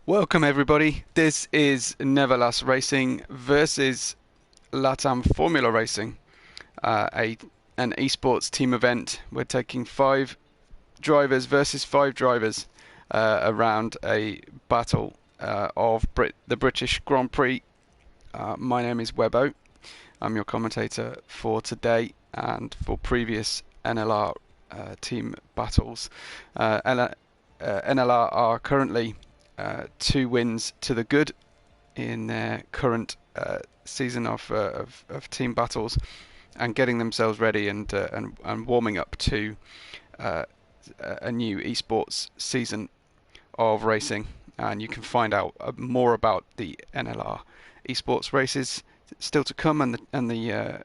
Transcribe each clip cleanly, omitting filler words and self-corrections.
Welcome everybody. This is Neverlastracing versus Latam Formula Racing, an esports team event. We're taking 5 drivers versus 5 drivers around a battle of the British Grand Prix. My name is Webbo. I'm your commentator for today and for previous NLR team battles. NLR are currently 2 wins to the good in their current season of team battles, and getting themselves ready and warming up to a new esports season of racing. And you can find out more about the NLR esports races still to come, and the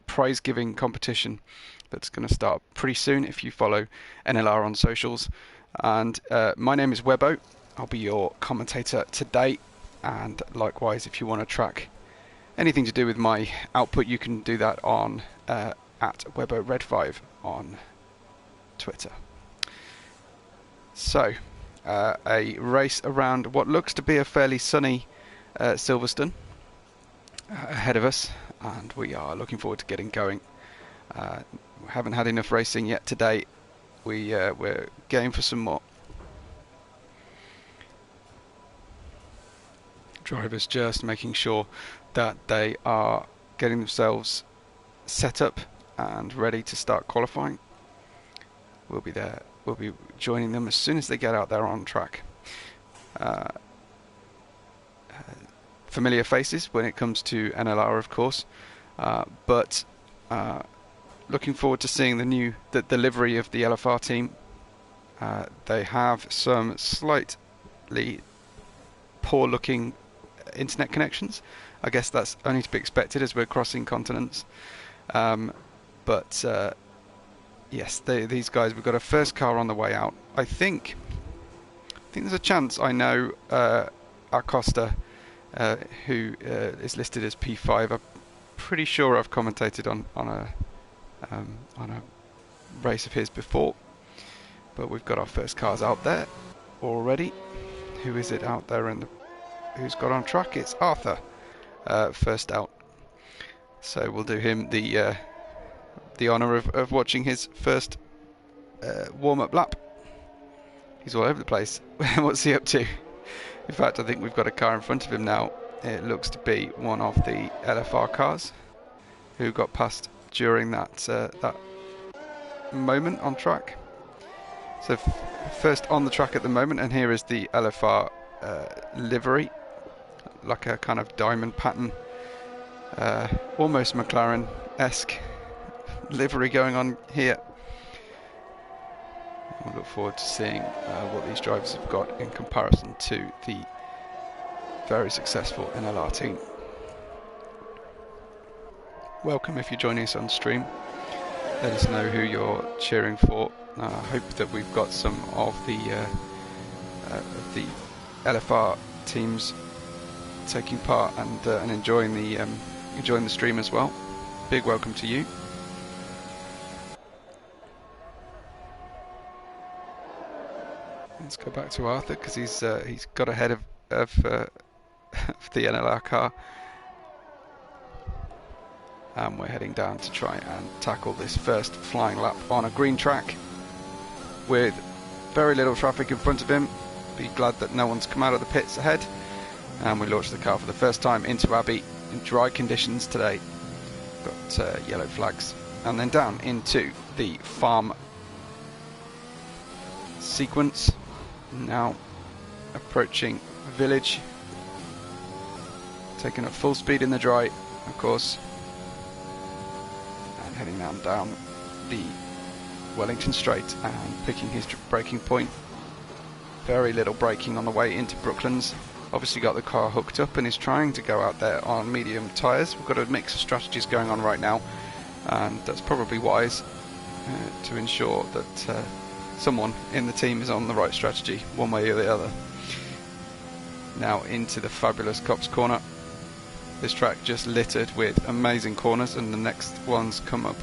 prize giving competition that's going to start pretty soon if you follow NLR on socials. And my name is Webbo. I'll be your commentator today, and likewise if you want to track anything to do with my output, you can do that on at WebboRed5 on Twitter. So a race around what looks to be a fairly sunny Silverstone ahead of us, and we are looking forward to getting going. We haven't had enough racing yet today. We're game for some more. Drivers just making sure that they are getting themselves set up and ready to start qualifying. We'll be there. We'll be joining them as soon as they get out there on track. Familiar faces when it comes to NLR, of course, but looking forward to seeing the livery of the LFR team. They have some slightly poor looking internet connections. I guess that's only to be expected as we're crossing continents. But yes, these guys, we've got a first car on the way out. I think there's a chance I know Acosta, who is listed as P5. I'm pretty sure I've commentated on a race of his before, but we've got our first cars out there already. Who is it out there who's got on track? It's Arthur, first out. So we'll do him the honour of watching his first warm-up lap. He's all over the place. What's he up to? In fact, I think we've got a car in front of him now. It looks to be one of the LFR cars who got past during that moment on track. So first on the track at the moment, and here is the LFR livery, like a kind of diamond pattern, almost McLaren-esque livery going on here. We'll look forward to seeing what these drivers have got in comparison to the very successful NLR team. Welcome if you're joining us on stream. Let us know who you're cheering for. I hope that we've got some of the LFR teams taking part and enjoying the stream as well. Big welcome to you. Let's go back to Arthur because he's got ahead of the NLR car. And we're heading down to try and tackle this first flying lap on a green track with very little traffic in front of him. Be glad that no one's come out of the pits ahead. And we launched the car for the first time into Abbey in dry conditions today. Got yellow flags. And then down into the farm sequence. Now approaching village. Taking up full speed in the dry, of course. Heading down the Wellington Straight and picking his braking point. Very little braking on the way into Brooklands. Obviously got the car hooked up and is trying to go out there on medium tyres. We've got a mix of strategies going on right now, and that's probably wise to ensure that someone in the team is on the right strategy, one way or the other. Now into the fabulous Cops Corner. This track just littered with amazing corners, and the next ones come up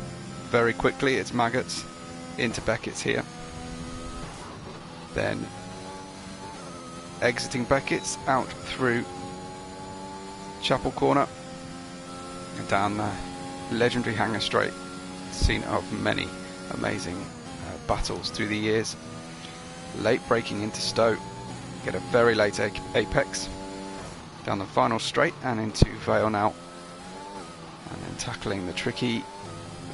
very quickly. It's Maggots into Beckett's here. Then exiting Beckett's out through Chapel Corner and down the legendary Hanger Straight, scene of many amazing battles through the years. Late braking into Stowe, get a very late apex down the final straight and into Vale now, and then tackling the tricky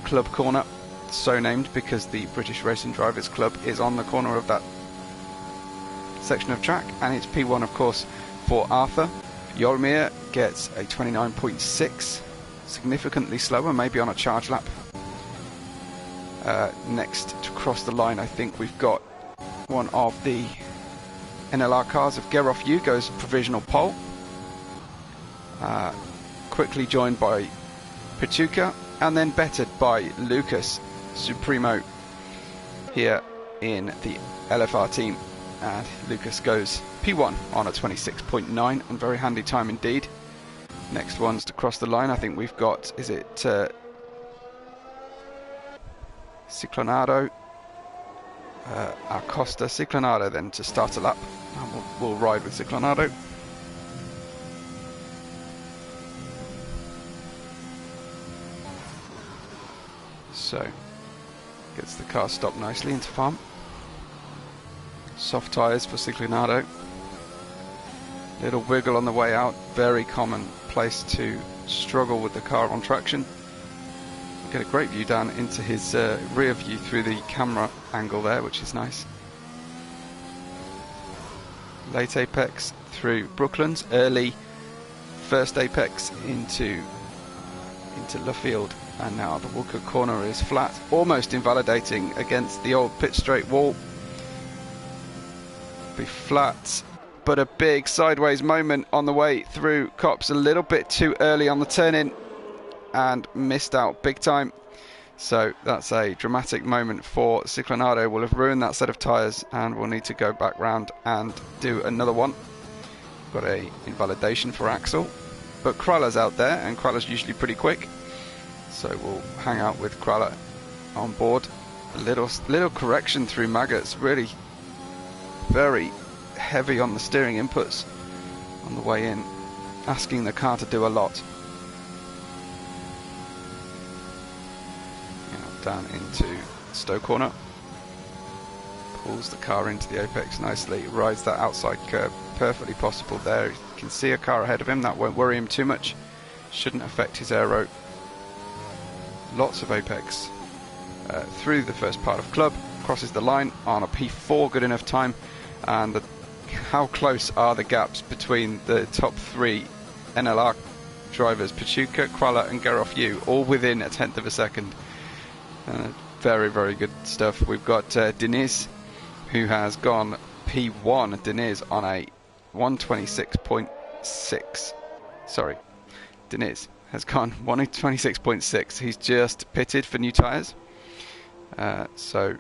club corner, so named because the British Racing Drivers Club is on the corner of that section of track, and it's P1 of course for Arthur. Jormir gets a 29.6, significantly slower, maybe on a charge lap. Next to cross the line, I think we've got one of the NLR cars of Gerolf Yu goes provisional pole, quickly joined by Pachuca and then bettered by Lucas Supremo here in the LFR team, and Lucas goes P1 on a 26.9, and very handy time indeed. Next ones to cross the line, I think we've got, is it Ciclonado, Acosta, Ciclonado then to start a lap, and we'll ride with Ciclonado. So gets the car stopped nicely into farm. Soft tyres for Ciclonado. Little wiggle on the way out, very common place to struggle with the car on traction. Get a great view down into his rear view through the camera angle there, which is nice. Late apex through Brooklands, early first apex into Luffield, and now the Walker corner is flat, almost invalidating against the old pit straight wall. Be flat, but a big sideways moment on the way through Copse, a little bit too early on the turn in and missed out big time. So that's a dramatic moment for Ciclonado. Will have ruined that set of tyres and will need to go back round and do another one. Got a invalidation for Axel, but Krala's out there, and Krala's usually pretty quick, so we'll hang out with Krala on board. A little correction through Maggots, really very heavy on the steering inputs on the way in, asking the car to do a lot. Down into Stowe corner, pulls the car into the apex nicely, rides that outside curb perfectly possible there. You can see a car ahead of him, that won't worry him too much, shouldn't affect his aero. Lots of apex through the first part of club, crosses the line on a P4, good enough time. And how close are the gaps between the top three NLR drivers, Pachuca, Krala and Gerolf Yu, all within a tenth of a second. Very, very good stuff. We've got Deniz, who has gone P1. Deniz on a 126.6. Sorry, Deniz has gone 126.6. He's just pitted for new tyres. So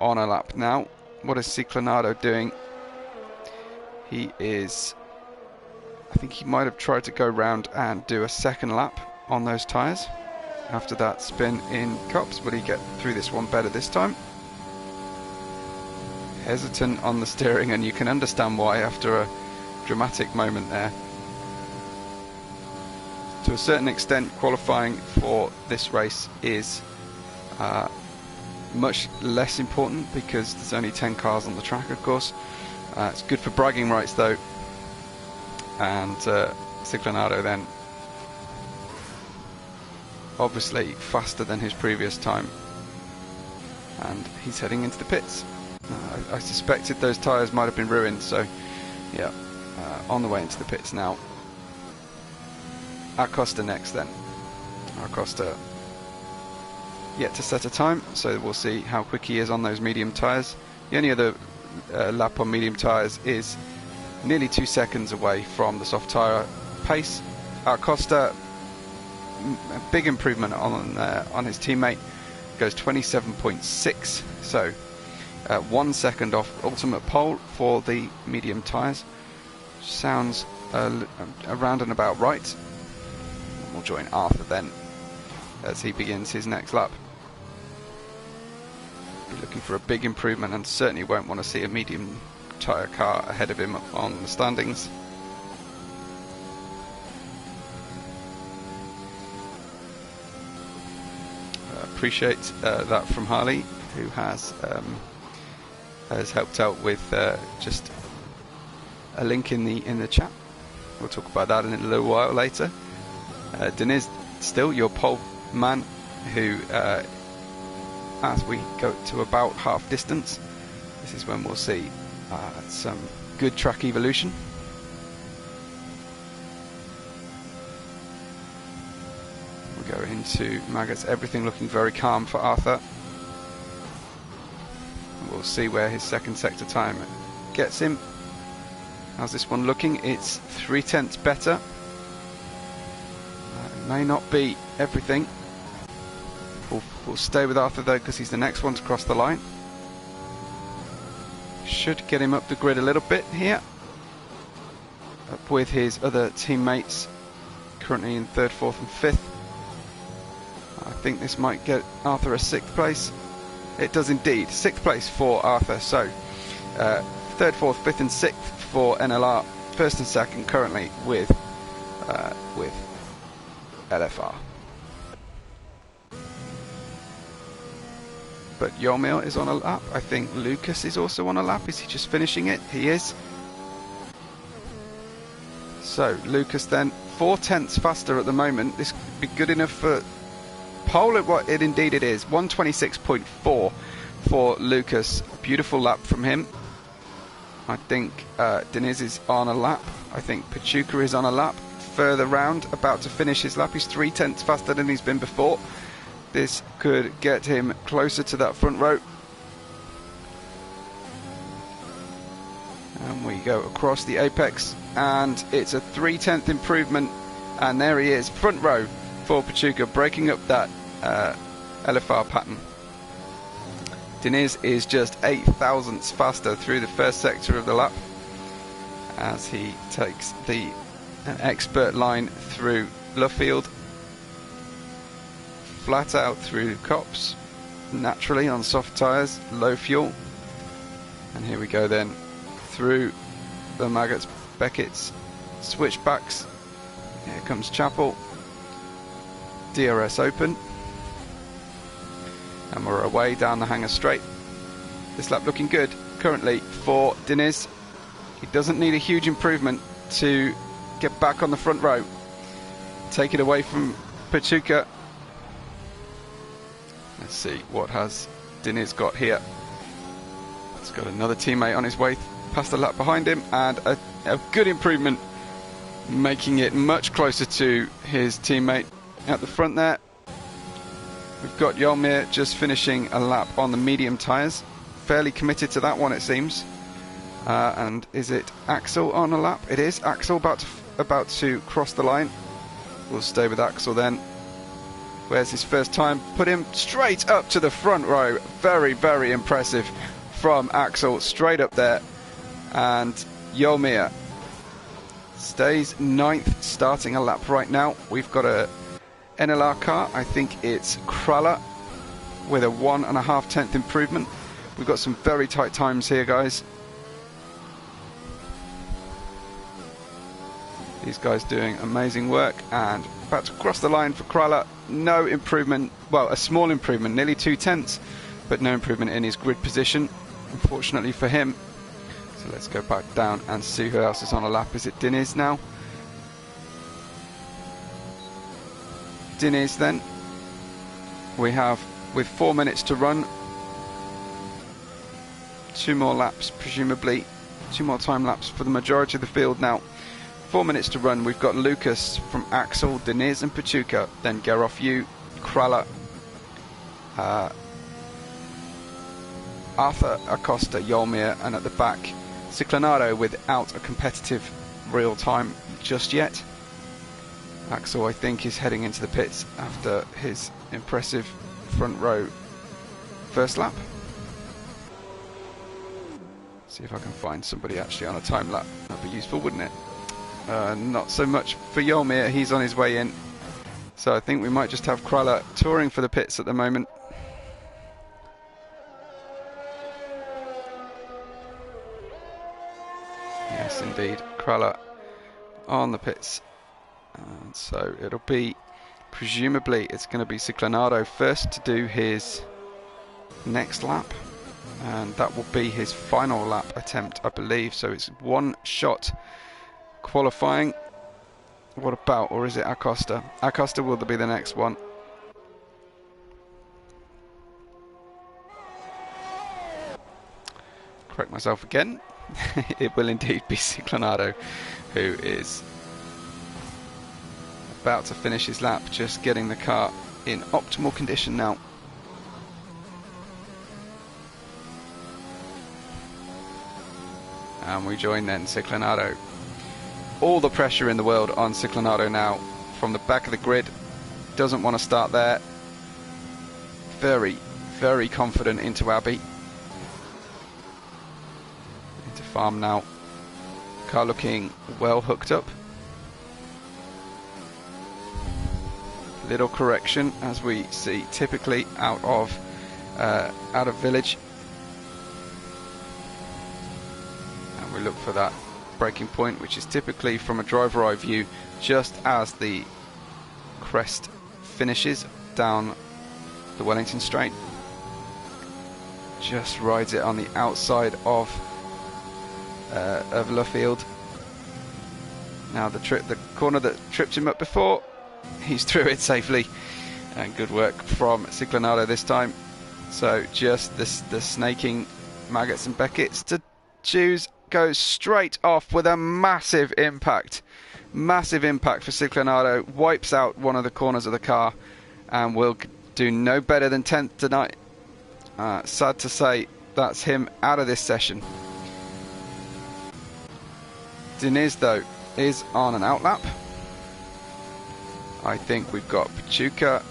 on a lap now. What is Ciclonado doing? He is, I think he might have tried to go round and do a second lap on those tyres after that spin in Copse. Will he get through this one better this time? Hesitant on the steering, and you can understand why after a dramatic moment there. To a certain extent, qualifying for this race is much less important because there's only 10 cars on the track, of course. It's good for bragging rights though, and Ciclonado then obviously faster than his previous time, and he's heading into the pits. I suspected those tyres might have been ruined, so yeah, on the way into the pits now. Acosta next then. Acosta yet to set a time, so we'll see how quick he is on those medium tyres. The only other lap on medium tyres is nearly 2 seconds away from the soft tyre pace. Acosta, a big improvement on his teammate, goes 27.6, so 1 second off ultimate pole for the medium tyres. Sounds around and about right. We'll join Arthur then as he begins his next lap. Be looking for a big improvement, and certainly won't want to see a medium tyre car ahead of him on the standings. Appreciate that from Harley, who has helped out with just a link in the chat. We'll talk about that in a little while later. Deniz, still your pole man, who as we go to about half distance, this is when we'll see some good track evolution. We'll go into maggots, everything looking very calm for Arthur. We'll see where his second sector time gets him. How's this one looking? It's 0.3 better. May not be everything. We'll stay with Arthur though, because he's the next one to cross the line. Should get him up the grid a little bit here, up with his other teammates, currently in 3rd, 4th and 5th. I think this might get Arthur a 6th place. It does indeed. 6th place for Arthur. So 3rd, 4th, 5th and 6th for NLR. 1st and 2nd currently with LFR. But Yomil is on a lap. I think Lucas is also on a lap. Is he just finishing it? He is. So Lucas then 0.4 faster at the moment. This could be good enough for pole. It indeed it is. 1:26.4 for Lucas. Beautiful lap from him. I think Deniz is on a lap. I think Pachuca is on a lap. Further round, about to finish his lap. He's 0.3 faster than he's been before. This could get him closer to that front row. And we go across the apex, and it's a 0.3 improvement. And there he is, front row for Pachuca, breaking up that LFR pattern. Deniz is just 8 thousandths faster through the first sector of the lap, as he takes the expert line through Luffield, flat out through Cops, naturally on soft tyres, low fuel. And here we go then through the Maggots, Beckett's, switchbacks. Here comes Chapel, DRS open, and we're away down the Hanger Straight. This lap looking good currently for Deniz. He doesn't need a huge improvement to get back on the front row, take it away from Pachuca. Let's see what has Deniz got here. He's got another teammate on his way past the lap behind him, and a good improvement, making it much closer to his teammate at the front there. We've got Yolmir just finishing a lap on the medium tyres, fairly committed to that one it seems. And is it Axel on a lap? It is. Axel about to cross the line. We'll stay with Axel then. Where's his first time? Put him straight up to the front row. Very, very impressive from Axel, straight up there. And Yolmir stays 9th, starting a lap right now. We've got a NLR car, I think it's Krala, with a 1.5 improvement. We've got some very tight times here, guys. These guys doing amazing work, and about to cross the line for Krala. No improvement, well, a small improvement, nearly 0.2, but no improvement in his grid position, unfortunately for him. So let's go back down and see who else is on a lap. Is it Deniz now? Deniz then. We have, with 4 minutes to run, 2 more laps, presumably 2 more time laps for the majority of the field now. 4 minutes to run. We've got Lucas from Axel, Deniz and Pachuca, then Garofiu, Krala, Arthur, Acosta, Yolmir, and at the back Ciclonado, without a competitive real time just yet. Axel, I think, is heading into the pits after his impressive front row first lap. See if I can find somebody actually on a time lap. That'd be useful, wouldn't it? Not so much for Yolmir, he's on his way in. So I think we might just have Krala touring for the pits at the moment. Yes, indeed. Krala on the pits. And so it'll be, presumably, it's going to be Ciclonado first to do his next lap. And that will be his final lap attempt, I believe. So it's one shot qualifying. What about, or is it Acosta? Acosta will be the next one. Correct myself again. It will indeed be Ciclonado, who is about to finish his lap, just getting the car in optimal condition now. And we join then Ciclonado. All the pressure in the world on Ciclonado now from the back of the grid. Doesn't want to start there. Very, very confident into Abbey. Into farm now. Car looking well hooked up. Little correction, as we see typically out of village. And we look for that braking point, which is typically from a driver eye view just as the crest finishes down the Wellington straight. Just rides it on the outside of Luffield. Now the corner that tripped him up before, he's through it safely, and good work from Ciclonado this time. So just the snaking Maggots and Beckett's to choose goes straight off with a massive impact. Massive impact for Ciclonado. Wipes out one of the corners of the car and will do no better than 10th tonight. Sad to say, that's him out of this session. Diniz, though, is on an outlap. I think we've got Pachuca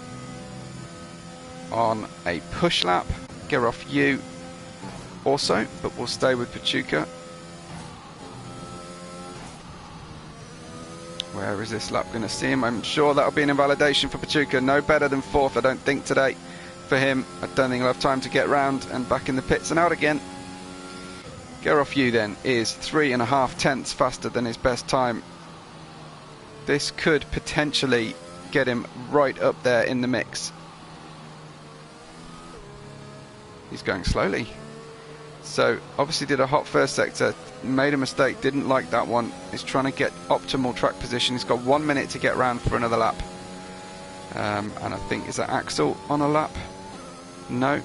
on a push lap. Gerov Yu also, but we'll stay with Pachuca. Where is this lap going to see him? I'm sure that'll be an invalidation for Pachuca. No better than 4th, I don't think, today for him. I don't think he'll have time to get round and back in the pits and out again. Gerov Yu then is 3.5 tenths faster than his best time. This could potentially get him right up there in the mix. He's going slowly. So obviously did a hot first sector, made a mistake, didn't like that one. He's trying to get optimal track position. He's got 1 minute to get round for another lap. And I think, is that Axel on a lap? No.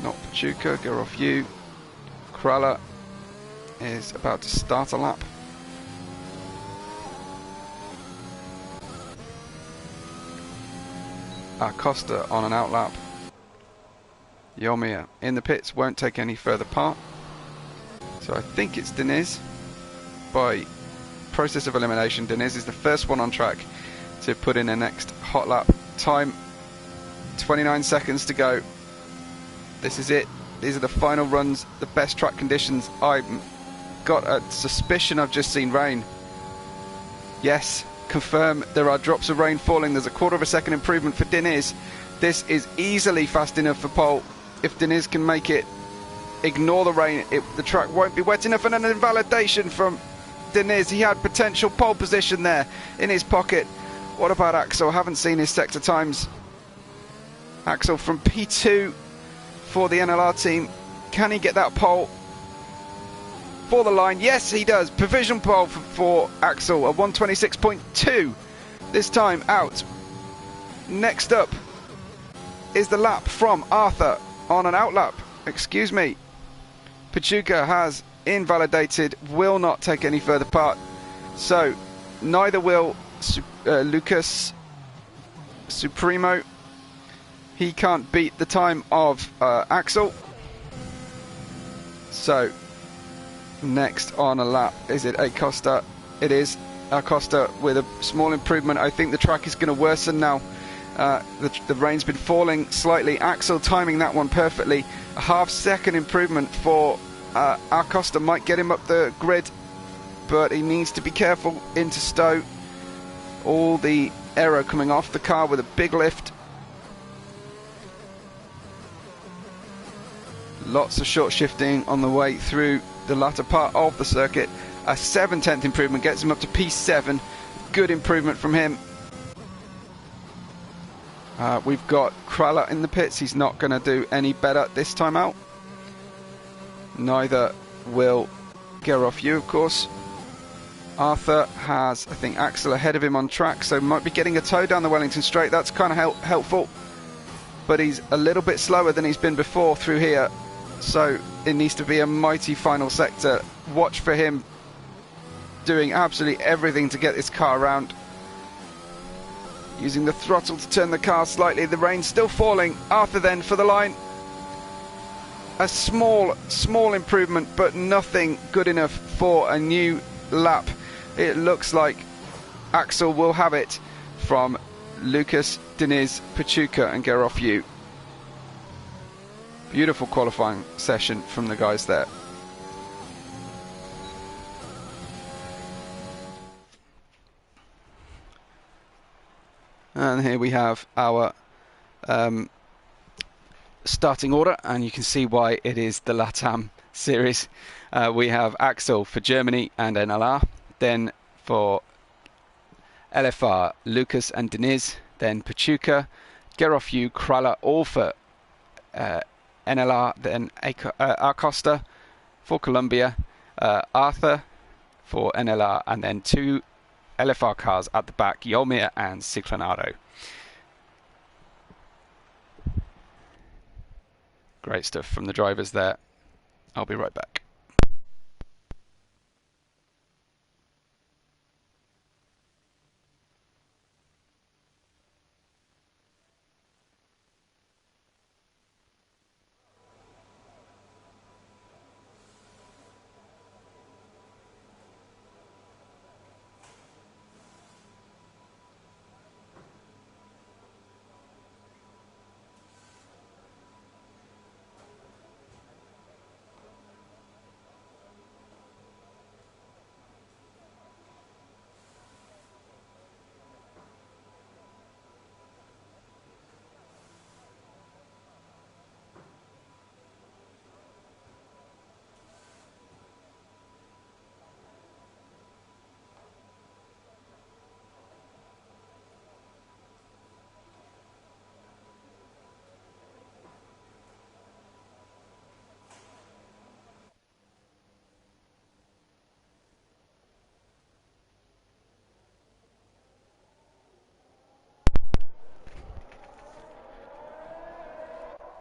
Not Pachuca. Gerov Yu. Krala is about to start a lap. Acosta on an outlap. Yomir in the pits, won't take any further part. So I think it's Diniz. By process of elimination, Diniz is the first one on track to put in a next hot lap. Time 29 seconds to go. This is it. These are the final runs, the best track conditions. I've got a suspicion I've just seen rain. Yes, confirm there are drops of rain falling. There's a 1/4 second improvement for Diniz. This is easily fast enough for pole. If Diniz can make it, ignore the rain, the track won't be wet enough. And an invalidation from Diniz. He had potential pole position there in his pocket. What about Axel? Haven't seen his sector times. Axel from P2 for the NLR team. Can he get that pole for the line? Yes, he does. Provisional pole for Axel, a 1:26.2. This time out. Next up is the lap from Arthur on an outlap. Excuse me. Pachuca has invalidated, will not take any further part. So neither will Lucas Supremo. He can't beat the time of Axel. So next on a lap, is it Acosta? It is Acosta with a small improvement. I think the track is going to worsen now. The rain's been falling slightly. Axel timing that one perfectly. A 1/2 second improvement for Acosta might get him up the grid, but he needs to be careful into Stowe. All the aero coming off the car with a big lift. Lots of short shifting on the way through the latter part of the circuit. A 7/10 improvement gets him up to P7. Good improvement from him. We've got Krala in the pits. He's not going to do any better this time out. Neither will Gerofyu, of course. Arthur has, I think, Axel ahead of him on track, so might be getting a tow down the Wellington Straight. That's kind of helpful. But he's a little bit slower than he's been before through here. So it needs to be a mighty final sector. Watch for him doing absolutely everything to get this car around. Using the throttle to turn the car slightly. The rain's still falling. Arthur then for the line. A small improvement, but nothing good enough for a new lap. It looks like Axel will have it from Lucas, Diniz, Pachuca and Gerofyu. Beautiful qualifying session from the guys there. And here we have our starting order, and you can see why it is the Latam series. We have Axel for Germany and NLR, then for LFR, Lucas and Diniz, then Pachuca, Gerofyu, Krala, all for NLR, then Acosta for Colombia, Arthur for NLR, and then two LFR cars at the back, Yolmir and Ciclonado. Great stuff from the drivers there. I'll be right back.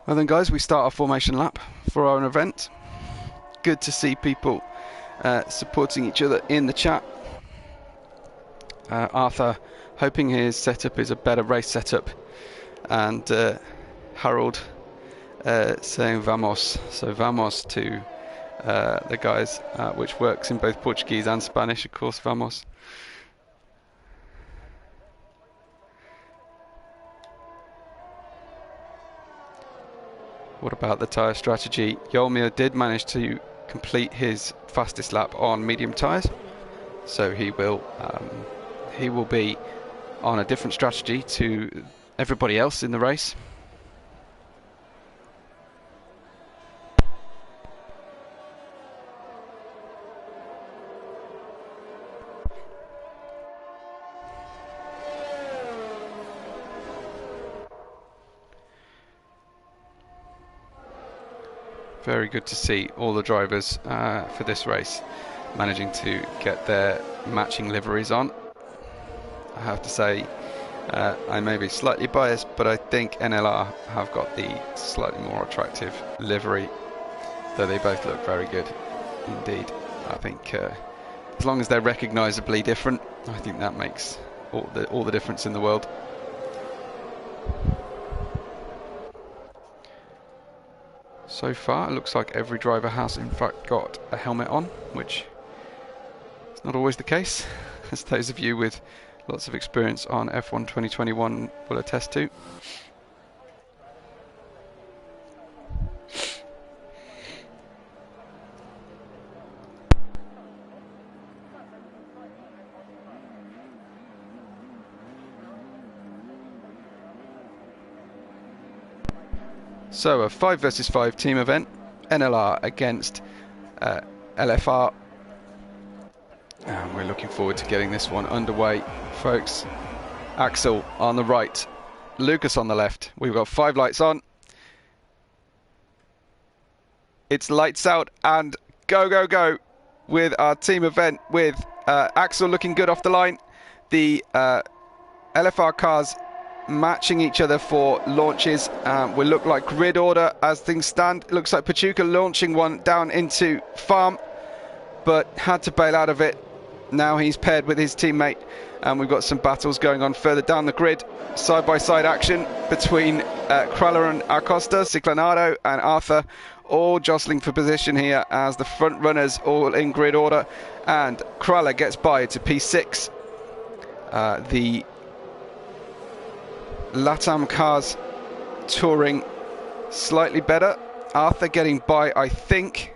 Well then guys, we start our formation lap for our event. Good to see people supporting each other in the chat. Arthur hoping his setup is a better race setup, and Harold saying vamos, so vamos to the guys, which works in both Portuguese and Spanish, of course, vamos. What about the tyre strategy? Yolmir did manage to complete his fastest lap on medium tyres, so he will be on a different strategy to everybody else in the race. Very good to see all the drivers for this race managing to get their matching liveries on. I have to say, I may be slightly biased, but I think NLR have got the slightly more attractive livery, though they both look very good indeed. I think as long as they're recognisably different, I think that makes all the difference in the world. So far, it looks like every driver has in fact got a helmet on, which is not always the case, as those of you with lots of experience on F1 2021 will attest to. So a 5 versus 5 team event, NLR against LFR. And we're looking forward to getting this one underway, folks. Axel on the right, Lucas on the left. We've got 5 lights on. It's lights out and go, go, go with our team event, with Axel looking good off the line. The LFR cars matching each other for launches. We look like grid order as things stand. It looks like Pachuca launching one down into farm, but had to bail out of it. Now he's paired with his teammate, and we've got some battles going on further down the grid. Side-by-side action between Krala and Acosta, Ciclanado and Arthur, all jostling for position here as the front runners all in grid order, and Krala gets by to P6. The Latam cars touring slightly better. Arthur getting by, I think.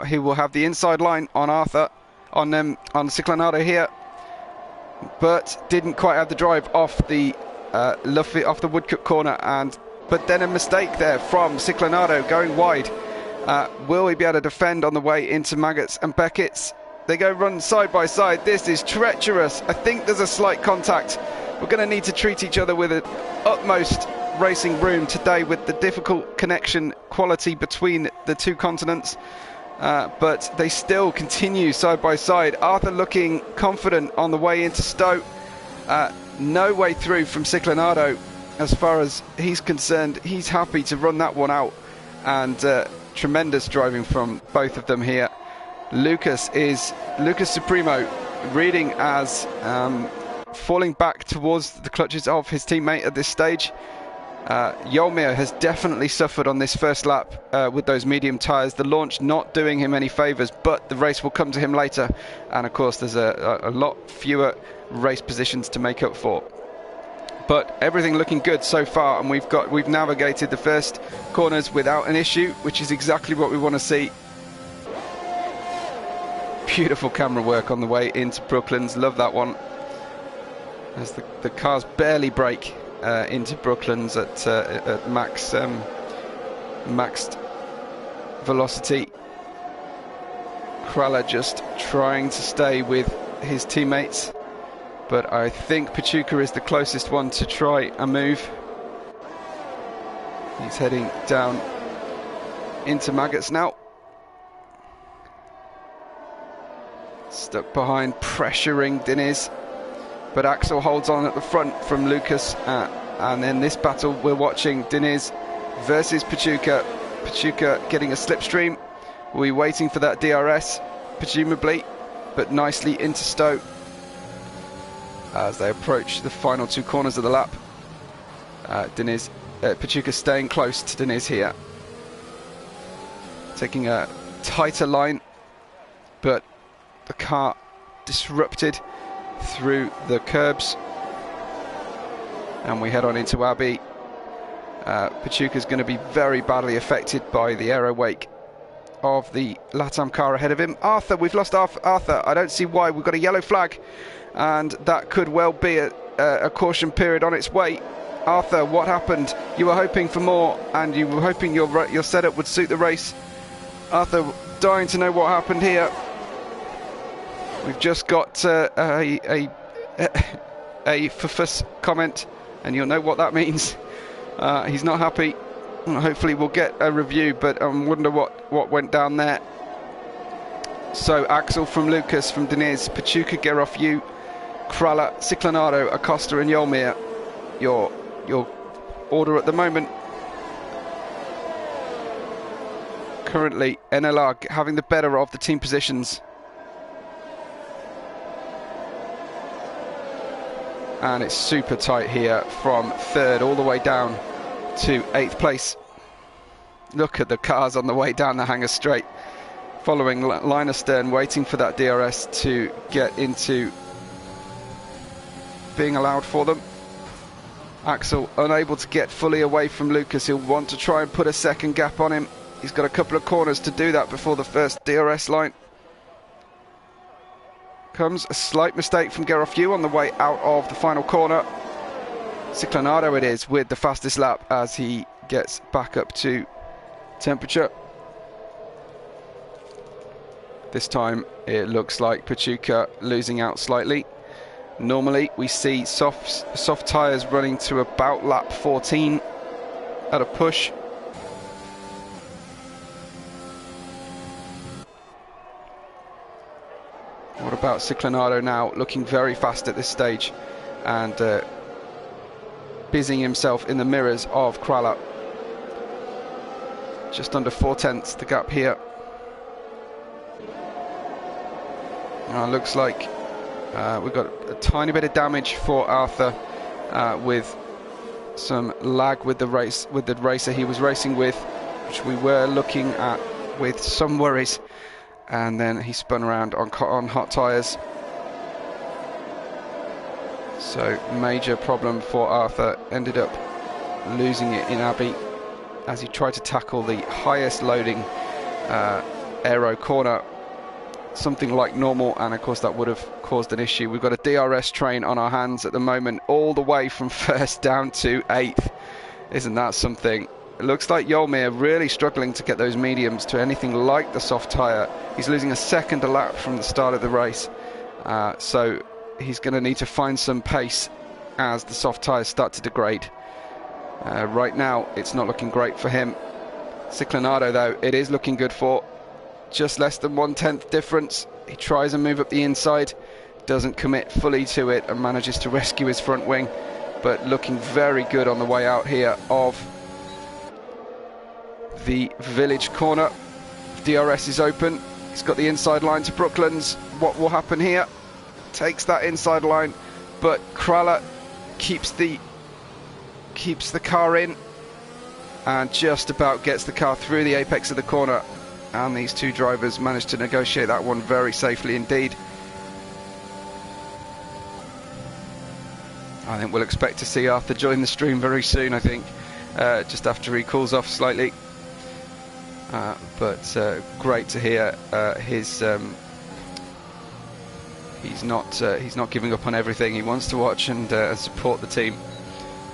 He will have the inside line on Arthur, on Ciclanado here, but didn't quite have the drive off the Luffy, off the Woodcut corner, but then a mistake there from Ciclanado going wide. Will he be able to defend on the way into Maggots and Beckett's? They go run side by side. This is treacherous. I think there's a slight contact. We're going to need to treat each other with the utmost racing room today, with the difficult connection quality between the two continents. But they still continue side by side. Arthur looking confident on the way into Stowe. No way through from Ciclanado as far as he's concerned. He's happy to run that one out, and tremendous driving from both of them here. Lucas Supremo reading as falling back towards the clutches of his teammate at this stage. Yolmir has definitely suffered on this first lap with those medium tyres. The launch not doing him any favours, but the race will come to him later. And of course there's a lot fewer race positions to make up for. But everything looking good so far, and we've navigated the first corners without an issue, which is exactly what we want to see. Beautiful camera work on the way into Brooklands. Love that one. As the cars barely brake into Brooklands at maxed velocity. Krala just trying to stay with his teammates, but I think Pachuca is the closest one to try a move. He's heading down into Maggots now. Stuck behind, pressuring Diniz, but Axel holds on at the front from Lucas. And then this battle we're watching, Diniz versus Pachuca. Pachuca getting a slipstream. We're waiting for that DRS, presumably, but nicely into Stowe as they approach the final 2 corners of the lap. Pachuca staying close to Diniz here, taking a tighter line, but the car disrupted through the curbs, and we head on into Abbey. Pachuca's going to be very badly affected by the aero wake of the Latam car ahead of him. Arthur, we've lost Arthur. I don't see why. We've got a yellow flag, and that could well be a caution period on its way. Arthur, what happened? You were hoping for more, and you were hoping your setup would suit the race. Arthur, dying to know what happened here. We've just got a Fufus comment, and you'll know what that means. He's not happy. Hopefully we'll get a review, but I wonder what went down there. So Axel from Lucas, from Diniz, Pachuca, Geroff, you, Krala, Ciclanado, Acosta and Yolmir. Your order at the moment. Currently NLR having the better of the team positions. And it's super tight here from 3rd all the way down to 8th place. Look at the cars on the way down the hangar straight, following line astern, waiting for that DRS to get into being allowed for them. Axel unable to get fully away from Lucas. He'll want to try and put a second gap on him. He's got a couple of corners to do that before the first DRS line. Comes a slight mistake from Geroff on the way out of the final corner. Ciclanado it is with the fastest lap as he gets back up to temperature. This time it looks like Pachuca losing out slightly. Normally we see soft tyres running to about lap 14 at a push. What about Ciclinado now, looking very fast at this stage and busying himself in the mirrors of Krala. Just under 4/10 the gap here. Looks like we've got a tiny bit of damage for Arthur with some lag with the racer he was racing with, which we were looking at with some worries, and then he spun around on hot tyres. So major problem for Arthur, ended up losing it in Abbey as he tried to tackle the highest loading aero corner, something like normal, and of course that would have caused an issue. We've got a DRS train on our hands at the moment, all the way from first down to 8th. Isn't that something? It looks like Yolmir really struggling to get those mediums to anything like the soft tyre. He's losing a second a lap from the start of the race, so he's going to need to find some pace as the soft tyres start to degrade. Right now it's not looking great for him. Ciclinado though, it is looking good for. Just less than 1/10 difference. He tries and move up the inside, doesn't commit fully to it and manages to rescue his front wing, but looking very good on the way out here of the village corner. DRS is open. He's got the inside line to Brooklands. What will happen here? Takes that inside line, but Krala keeps the car in and just about gets the car through the apex of the corner, and these two drivers managed to negotiate that one very safely indeed. I think we'll expect to see Arthur join the stream very soon, I think, just after he cools off slightly. But great to hear he's not giving up on everything. He wants to watch and support the team,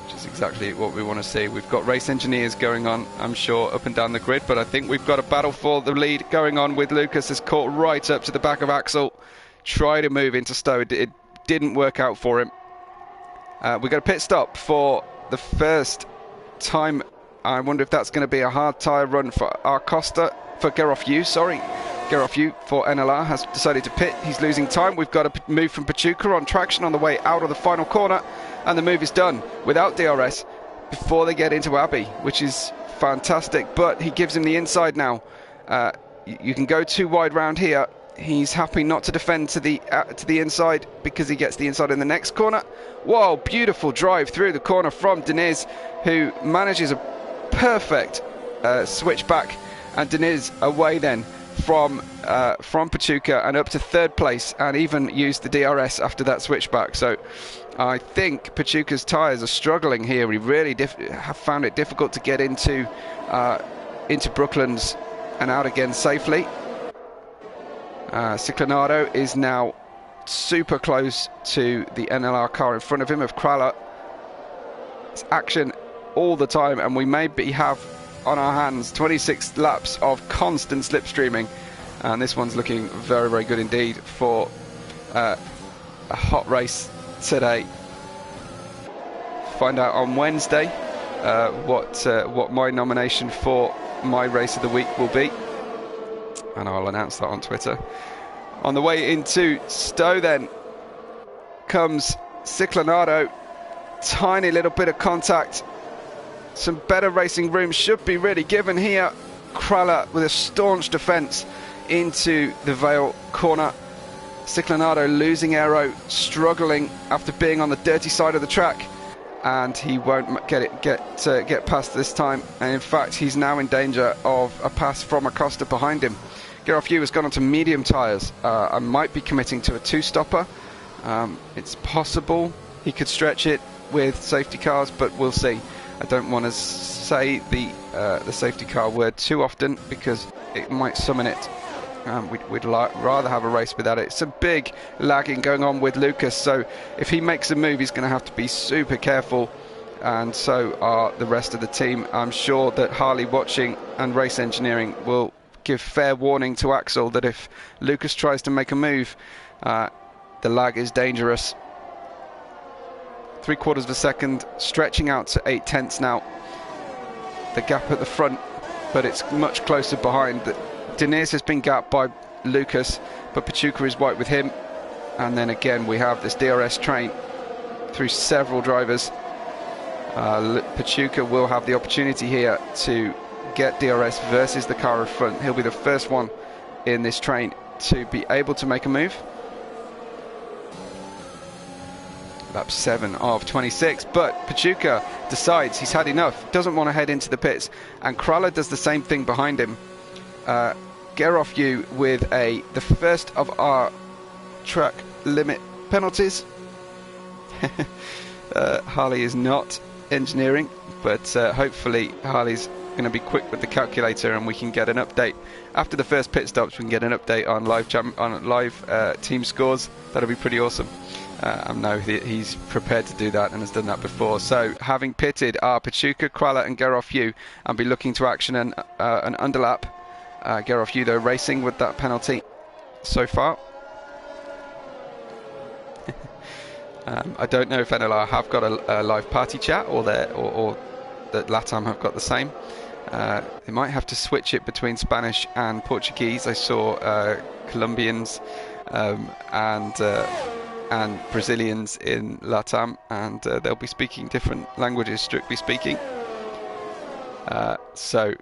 which is exactly what we want to see. We've got race engineers going on, I'm sure, up and down the grid, but I think we've got a battle for the lead going on with Lucas has caught right up to the back of Axel. Tried to move into Stowe, it didn't work out for him. We've got a pit stop for the first time. I wonder if that's going to be a hard tyre run for Gerolf Yu, sorry. Gerolf Yu for NLR has decided to pit. He's losing time. We've got a move from Pachuca on traction on the way out of the final corner, and the move is done without DRS before they get into Abbey, which is fantastic. But he gives him the inside now. You can go too wide round here. He's happy not to defend to the inside because he gets the inside in the next corner. Whoa, beautiful drive through the corner from Deniz, who manages a perfect switch back, and Deniz away then from Pachuca and up to third place, and even used the DRS after that switchback. So I think Pachuca's tyres are struggling here. We really have found it difficult to get into Brooklands and out again safely. Ciclinado is now super close to the NLR car in front of him of Krala. It's action all the time, and we maybe have on our hands 26 laps of constant slipstreaming, and this one's looking very, very good indeed for a hot race today. Find out on Wednesday what my nomination for my race of the week will be, and I'll announce that on Twitter. On the way into Stowe then comes Ciclinado. Tiny little bit of contact. Some better racing room should be really given here. Krala with a staunch defence into the Vale corner. Ciclinado losing aero, struggling after being on the dirty side of the track, and he won't get past this time. And in fact, he's now in danger of a pass from Acosta behind him. Gerolf Yu has gone on to medium tyres. I might be committing to a two-stopper. It's possible he could stretch it with safety cars, but we'll see. I don't want to say the safety car word too often because it might summon it. We'd rather have a race without it. Some big lagging going on with Lucas, so if he makes a move, he's going to have to be super careful, and so are the rest of the team. I'm sure that Harley watching and race engineering will give fair warning to Axel that if Lucas tries to make a move, the lag is dangerous. 3/4 of a second, stretching out to 8/10 now. The gap at the front, but it's much closer behind. Deniz has been gapped by Lucas, but Pachuca is white with him. And then again, we have this DRS train through several drivers. Pachuca will have the opportunity here to get DRS versus the car in front. He'll be the first one in this train to be able to make a move. Lap 7 of 26, but Pachuca decides he's had enough, doesn't want to head into the pits, and Krala does the same thing behind him. Get off you with the first of our track limit penalties. Harley is not engineering, but hopefully Harley's going to be quick with the calculator and we can get an update after the first pit stops. We can get an update on live team scores. That'll be pretty awesome. I know he's prepared to do that and has done that before. So having pitted are Pachuca, Krala and Gerofyu, and be looking to action an underlap. Gerofyu though racing with that penalty so far. I don't know if NLR have got a live party chat or that Latam have got the same. They might have to switch it between Spanish and Portuguese. I saw Colombians and Brazilians in Latam, and they'll be speaking different languages, strictly speaking. So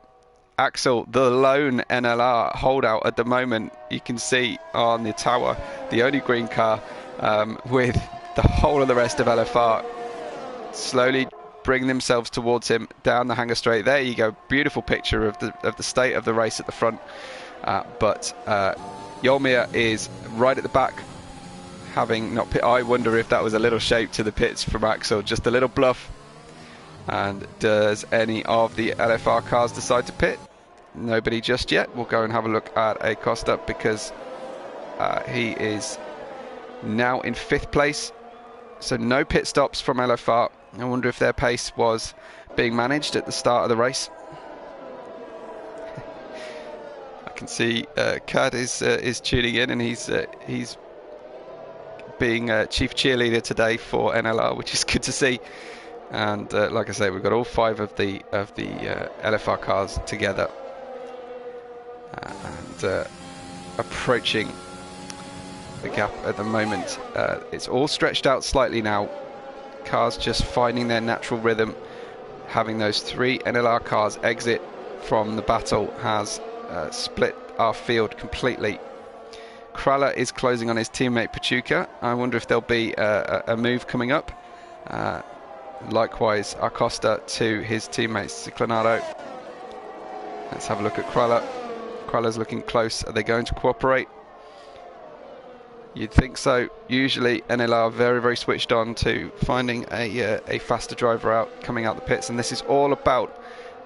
Axel, the lone NLR holdout at the moment, you can see on the tower, the only green car, with the whole of the rest of LFR slowly bring themselves towards him down the hangar straight. There you go, beautiful picture of the state of the race at the front. But Yolmir is right at the back, having not pit. I wonder if that was a little shape to the pits from Axel, just a little bluff. And does any of the LFR cars decide to pit? Nobody just yet. We'll go and have a look at Acosta because he is now in 5th place. So no pit stops from LFR. I wonder if their pace was being managed at the start of the race. I can see Cad is tuning in, and he's being chief cheerleader today for NLR, which is good to see. And like I say, we've got all 5 of the LFR cars together and approaching the gap at the moment. It's all stretched out slightly now. Cars just finding their natural rhythm. Having those 3 NLR cars exit from the battle has split our field completely. Krala is closing on his teammate Pachuca. I wonder if there'll be a move coming up. Likewise, Acosta to his teammate Ciclonado. Let's have a look at Krala. Krala's looking close. Are they going to cooperate? You'd think so. Usually NLR are very, very switched on to finding a faster driver out, coming out the pits, and this is all about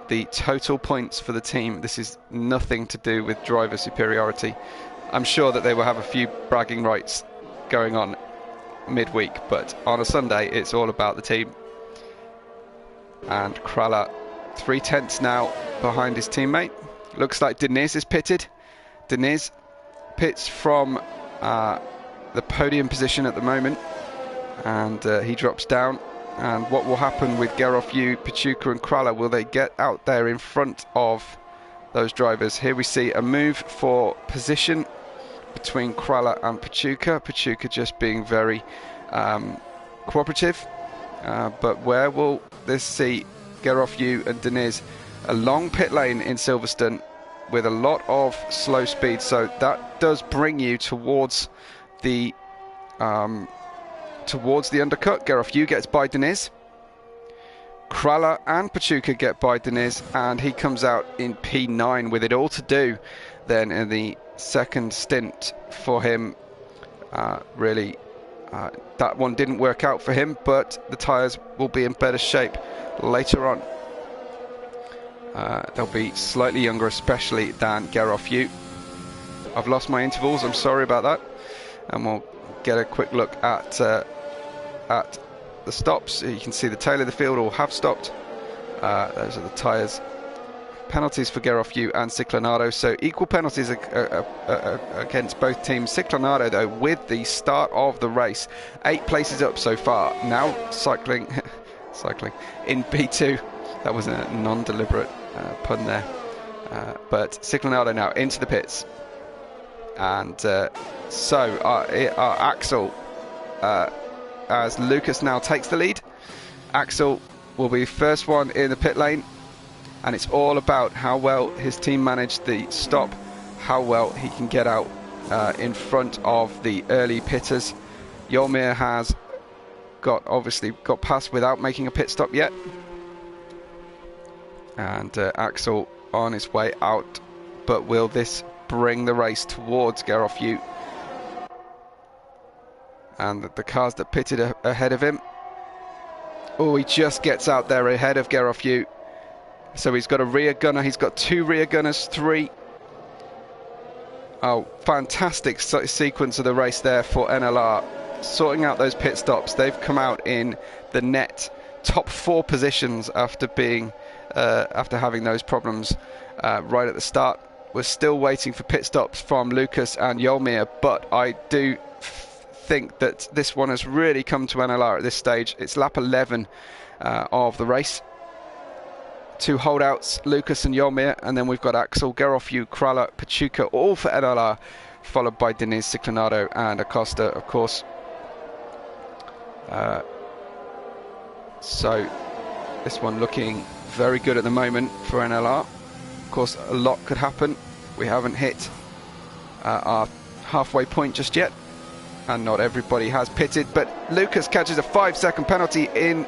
the total points for the team. This is nothing to do with driver superiority. I'm sure that they will have a few bragging rights going on midweek, but on a Sunday it's all about the team. And Krala 3/10 now behind his teammate. Looks like Deniz is pitted. Deniz pits from the podium position at the moment, and he drops down. And what will happen with Gerofyu, Pachuca and Krala? Will they get out there in front of those drivers? Here we see a move for position between Krala and Pachuca. Pachuca just being very cooperative. But where will this see Gerofyu and Deniz? A long pit lane in Silverstone with a lot of slow speed, so that does bring you towards the undercut. Gerofyu gets by Deniz. Krala and Pachuca get by Deniz, and he comes out in P9 with it all to do then in the second stint for him. Really, that one didn't work out for him, but the tyres will be in better shape later on. They'll be slightly younger, especially than Gerofyu. I've lost my intervals, I'm sorry about that. And we'll get a quick look at the stops. You can see the tail of the field all have stopped. Those are the tyres penalties for Gerofyu and Ciclonado, so equal penalties against both teams. Ciclonado, though, with the start of the race, 8 places up so far, now cycling in P2. That was a non-deliberate pun there, but Ciclonado now into the pits, and Axel, as Lucas now takes the lead. Axel will be first one in the pit lane, and it's all about how well his team managed the stop, how well he can get out in front of the early pitters. Yolmir has obviously got past without making a pit stop yet, and Axel on his way out, but will this bring the race towards Gerofyu and the cars that pitted ahead of him? Oh, he just gets out there ahead of Gerofyu. So he's got a rear gunner, he's got 2 rear gunners, 3. Oh, fantastic sequence of the race there for NLR, sorting out those pit stops. They've come out in the net top 4 positions after having those problems right at the start. We're still waiting for pit stops from Lucas and Yolmir, but I do think that this one has really come to NLR at this stage. It's lap 11 of the race. 2 holdouts, Lucas and Yolmir, and then we've got Axel, Gerofyu, Krala, Pachuca, all for NLR, followed by Deniz, Ciclonado and Acosta, of course. So this one looking very good at the moment for NLR. Of course, a lot could happen. We haven't hit our halfway point just yet, and not everybody has pitted, but Lucas catches a 5-second penalty in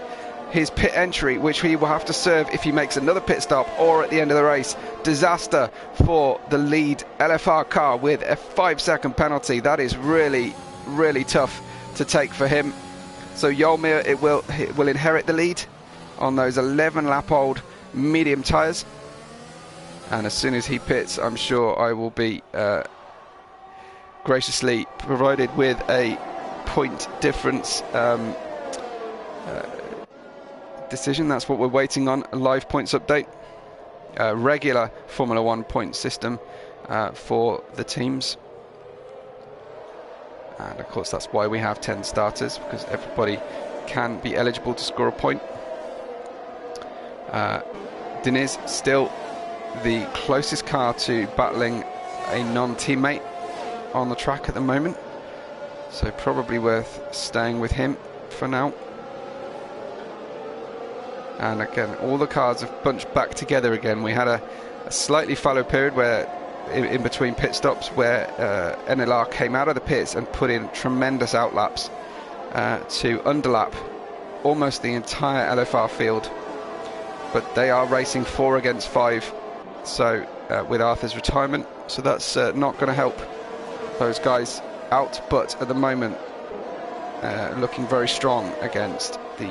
his pit entry, which he will have to serve if he makes another pit stop or at the end of the race. Disaster for the lead LFR car with a 5-second penalty. That is really, really tough to take for him. So Yolmir, it will inherit the lead on those 11-lap-old medium tyres, and as soon as he pits, I'm sure I will be graciously provided with a point difference decision. That's what we're waiting on, a live points update, regular Formula 1 point system for the teams, and of course that's why we have 10 starters, because everybody can be eligible to score a point. Deniz still the closest car to battling a non-teammate on the track at the moment, so probably worth staying with him for now. And again, all the cars have bunched back together again. We had a slightly fallow period where in between pit stops where NLR came out of the pits and put in tremendous outlaps to underlap almost the entire LFR field, but they are racing 4 against 5, so with Arthur's retirement, so that's not going to help those guys out, but at the moment looking very strong against the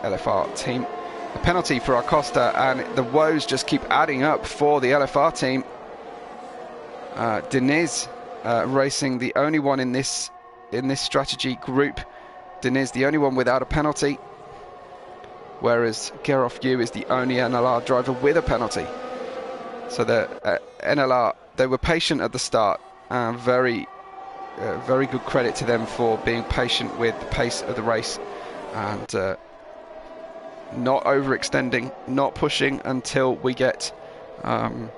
LFR team. A penalty for Acosta, and the woes just keep adding up for the LFR team. Deniz racing the only one in this strategy group. Deniz the only one without a penalty, whereas Gerofyu is the only NLR driver with a penalty. So the NLR, they were patient at the start, and very good credit to them for being patient with the pace of the race, and not overextending, not pushing until we get to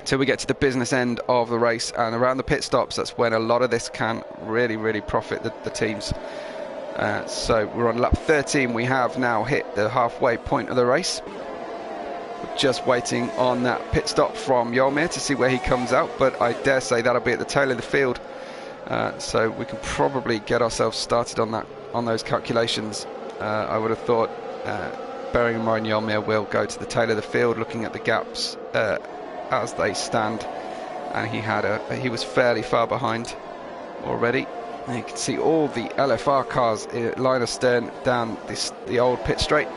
the business end of the race, and around the pit stops, that's when a lot of this can really profit the teams. So we're on lap 13. We have now hit the halfway point of the race. We're just waiting on that pit stop from Yolmir to see where he comes out, but I dare say that'll be at the tail of the field, so we can probably get ourselves started on those calculations. I would have thought, bearing in mind Yolmir will go to the tail of the field, looking at the gaps as they stand, and he was fairly far behind already. And you can see all the LFR cars line astern down the old pit straight.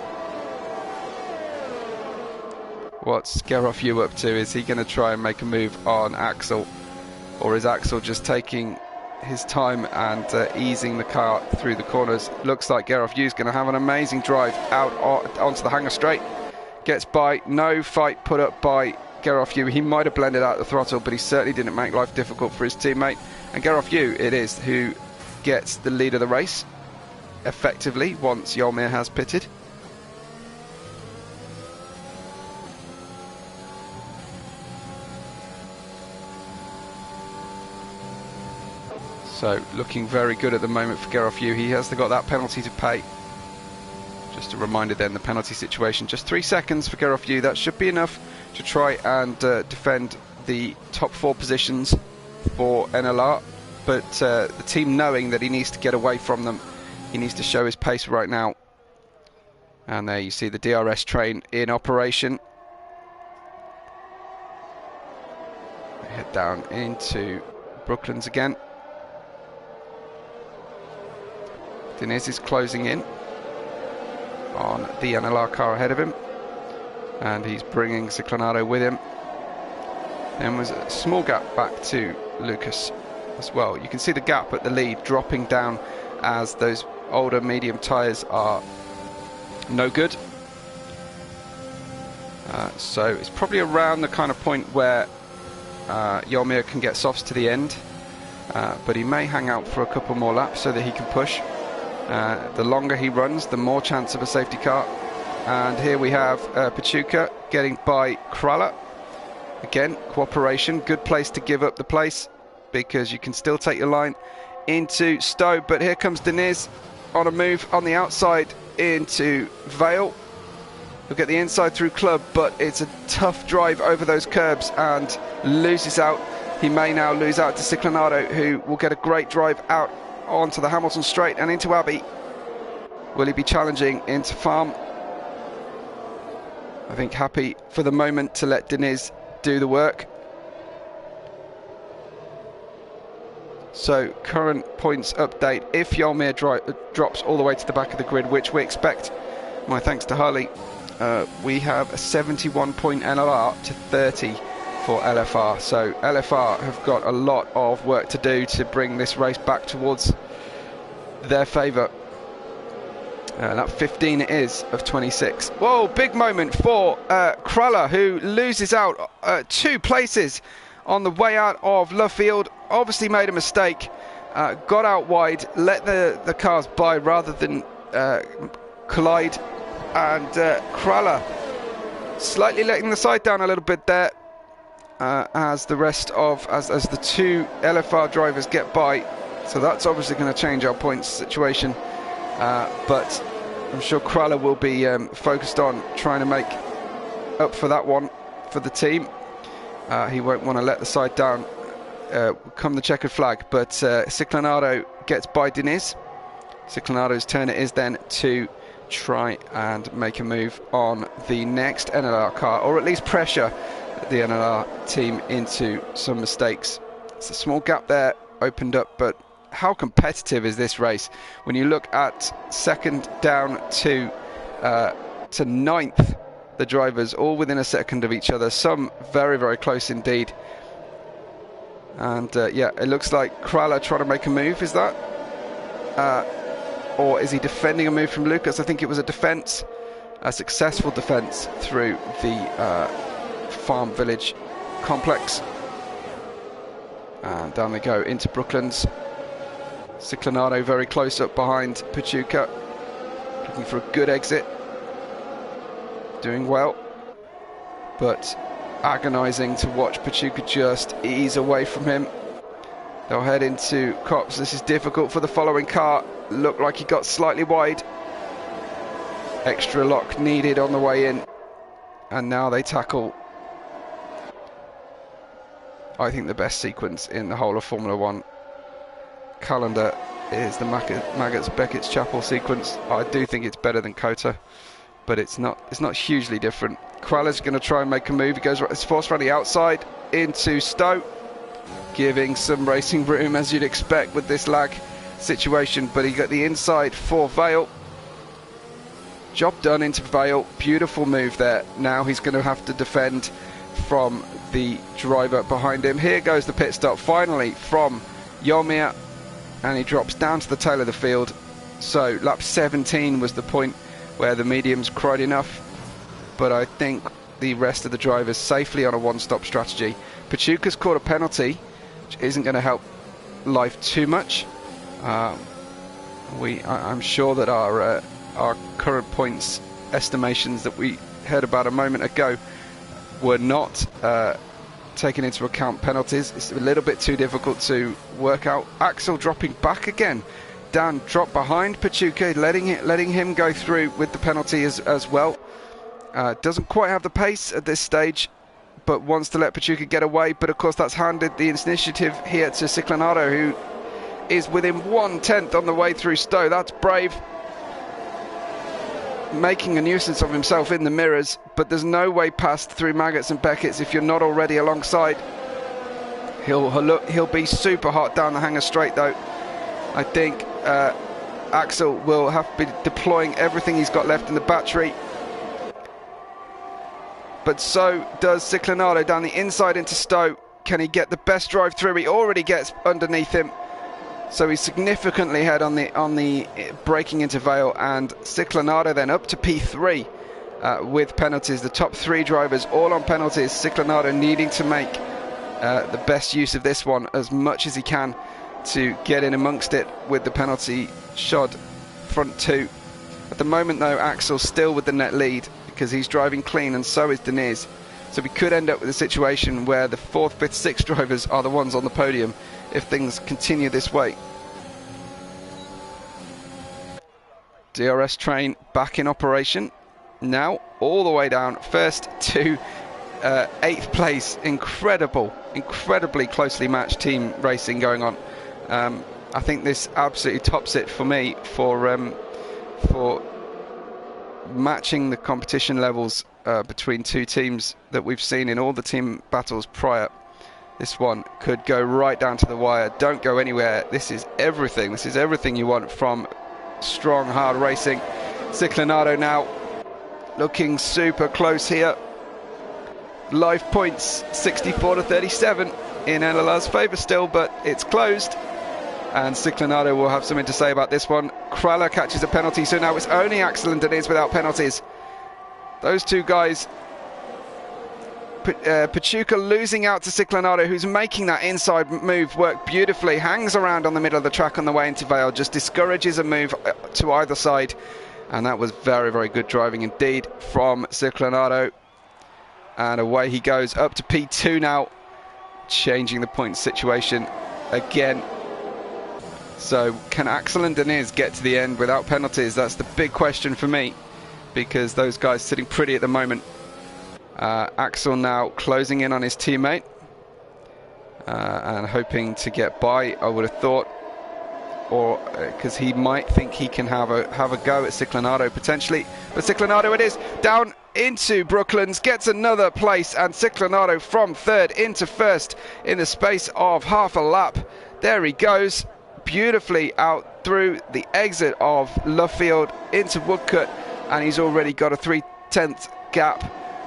What's Gerofyu up to? Is he going to try and make a move on Axel, or is Axel just taking his time and easing the car through the corners? Looks like Gerofyu is going to have an amazing drive out onto the hanger straight. gets by. No fight put up by Gerofyu. He might have blended out the throttle, but he certainly didn't make life difficult for his teammate. And Gerofyu it is who gets the lead of the race, effectively, once Yolmir has pitted. So looking very good at the moment for Gerofyu. He has got that penalty to pay. Just a reminder then, the penalty situation, just 3 seconds for Gerofyu. That should be enough to try and defend the top 4 positions for NLR. But the team knowing that he needs to get away from them, he needs to show his pace right now. And there you see the DRS train in operation. They head down into Brooklands again. Diniz is closing in on the NLR car ahead of him, and he's bringing Ciclonado with him. Then was a small gap back to Lucas as well. You can see the gap at the lead dropping down as those older medium tyres are no good. So it's probably around the kind of point where Yolmir can get softs to the end, but he may hang out for a couple more laps so that he can push. The longer he runs, the more chance of a safety car. And here we have Pachuca getting by Krala. Again, cooperation, good place to give up the place, because you can still take your line into Stowe. But here comes Diniz on a move on the outside into Vale. He'll get the inside through Club, but it's a tough drive over those curbs and loses out. He may now lose out to Ciclonado, who will get a great drive out onto the Hamilton straight and into Abbey. Will he be challenging into Farm? I think happy for the moment to let Diniz do the work. So current points update: if Yolmir drops all the way to the back of the grid, which we expect, my thanks to Harley, we have a 71 point NLR to 30 for LFR. So LFR have got a lot of work to do to bring this race back towards their favour. That 15 it is of 26. Whoa, big moment for Krala, who loses out 2 places on the way out of Luffield. Obviously made a mistake, got out wide, let the cars by rather than collide, and Krala slightly letting the side down a little bit there. As the rest of as the 2 LFR drivers get by, so that's obviously going to change our points situation, but I'm sure Krala will be focused on trying to make up for that one for the team. He won't want to let the side down come the checkered flag, but Ciclonado gets by Diniz. Ciclonado's turn it is then to try and make a move on the next NLR car, or at least pressure the NLR team into some mistakes. It's a small gap there opened up, but how competitive is this race when you look at second down to 9th, the drivers all within a second of each other, some very, very close indeed. And yeah, it looks like Krala trying to make a move. Is that or is he defending a move from Lucas? I think it was a defence, a successful defence through the Farm Village complex, and down they go into Brooklands. Ciclonado very close up behind Pachuca, looking for a good exit, doing well, but agonising to watch Pachuca just ease away from him. They'll head into Cops. This is difficult for the following car. Looked like he got slightly wide, extra lock needed on the way in, and now they tackle, I think, the best sequence in the whole of Formula One calendar is the Maggots Beckett's Chapel sequence. I do think it's better than Kota, but it's not hugely different. Krala's going to try and make a move. He goes right, it's forced around the outside into Stowe, giving some racing room as you'd expect with this lag situation, but he got the inside for Vale. Job done into Vale. Beautiful move there. Now he's going to have to defend from the driver behind him. Here goes the pit stop finally from Yolmir, and he drops down to the tail of the field. So lap 17 was the point where the mediums cried enough. but I think the rest of the drivers safely on a one-stop strategy. Pachuca's caught a penalty, which isn't going to help life too much. I'm sure that our current points estimations that we heard about a moment ago were not taking into account penalties. It's a little bit too difficult to work out. Axel dropping back again. Dan dropped behind Pachuca, letting him go through with the penalty as well. Doesn't quite have the pace at this stage, but wants to let Pachuca get away. But of course that's handed the initiative here to Ciclonado, who is within 1/10 on the way through Stowe. That's brave. Making a nuisance of himself in the mirrors, but there's no way past through Maggots and Beckett's if you're not already alongside. He'll be super hot down the hanger straight though. I think Axel will have to be deploying everything he's got left in the battery. But so does Ciclonado down the inside into Stowe. Can he get the best drive through? He already gets underneath him. So he's significantly ahead on the braking into Vale, and Ciclonado then up to P3 with penalties. The top 3 drivers all on penalties. Ciclonado needing to make the best use of this one as much as he can to get in amongst it with the penalty shod front 2. At the moment though, Axel's still with the net lead because he's driving clean, and so is Deniz. So we could end up with a situation where the 4th, 5th, 6th drivers are the ones on the podium if things continue this way. DRS train back in operation now, all the way down, first to 8th place. Incredibly closely matched team racing going on. I think this absolutely tops it for me for matching the competition levels between two teams that we've seen in all the team battles prior. This one could go right down to the wire. Don't go anywhere. This is everything. This is everything you want from strong, hard racing. Ciclonado now looking super close here. Live points 64 to 37 in NLR's favour still, but it's closed. And Ciclonado will have something to say about this one. Kraller catches a penalty, so now it's only Axel and Deniz without penalties. Those two guys. Pachuca losing out to Ciclonado, who's making that inside move work beautifully. Hangs around on the middle of the track on the way into Vale, just discourages a move to either side. And that was very good driving indeed from Ciclonado. And away he goes up to P2 now, changing the point situation again. So can Axel and Deniz get to the end without penalties? That's the big question for me, because those guys sitting pretty at the moment. Axel now closing in on his teammate and hoping to get by, I would have thought, or because he might think he can have a go at Ciclonado potentially. But Ciclonado it is, down into Brooklands, gets another place, and Ciclonado from third into first in the space of half a lap. There he goes, beautifully out through the exit of Luffield into Woodcut, and he's already got a 3/10 gap.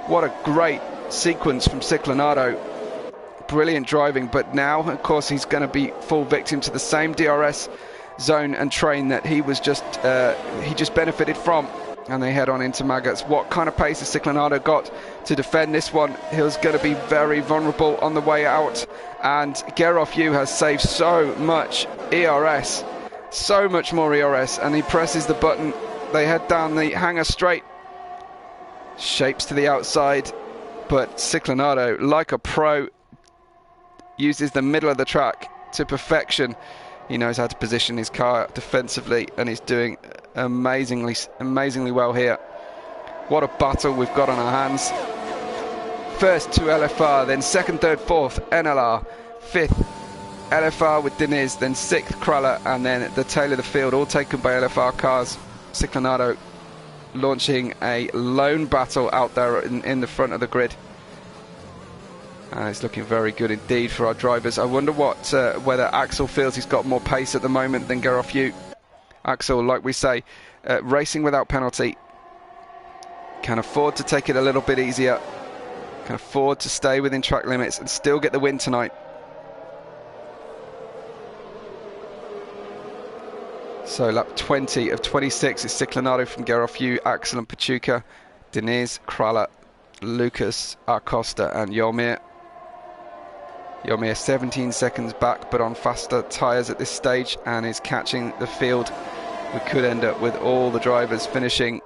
What a great sequence from Ciclonado. Brilliant driving, but now of course he's going to be full victim to the same DRS zone and train that he just benefited from, and they head on into Maggots. What kind of pace has Ciclonado got to defend this one? He's going to be very vulnerable on the way out, and Gerolf Yu has saved so much ERS, so much more ERS, and he presses the button. They head down the hanger straight, shapes to the outside, but Ciclonado, like a pro, uses the middle of the track to perfection. He knows how to position his car defensively, and he's doing amazingly well here. What a battle we've got on our hands. First to LFR, then second, third, fourth NLR, fifth LFR with Deniz, then sixth Kraller, and then the tail of the field all taken by LFR cars. Ciclonado launching a lone battle out there in the front of the grid. It's looking very good indeed for our drivers. I wonder whether Axel feels he's got more pace at the moment than Gerolf Yu. Axel, like we say, racing without penalty, can afford to take it a little bit easier, can afford to stay within track limits and still get the win tonight. So lap 20 of 26 is Ciclonado from Gerolf Yu, Axel and Pachuca. Diniz, Krala, Lucas, Acosta and Yolmir. Yolmir 17 seconds back, but on faster tyres at this stage, and is catching the field. We could end up with all the drivers finishing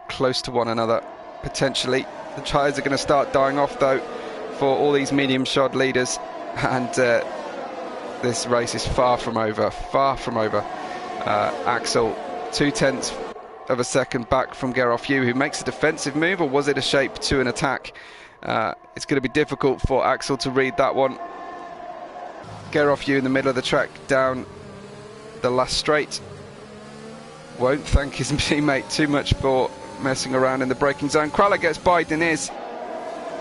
close to one another, potentially. The tyres are going to start dying off, though, for all these medium shod leaders, and this race is far from over, Axel, 0.2 of a second back from Gerolf Yu, who makes a defensive move, or was it a shape to an attack? It's going to be difficult for Axel to read that one. Gerolf Yu in the middle of the track down the last straight. Won't thank his teammate too much for messing around in the braking zone. Krala gets by Diniz.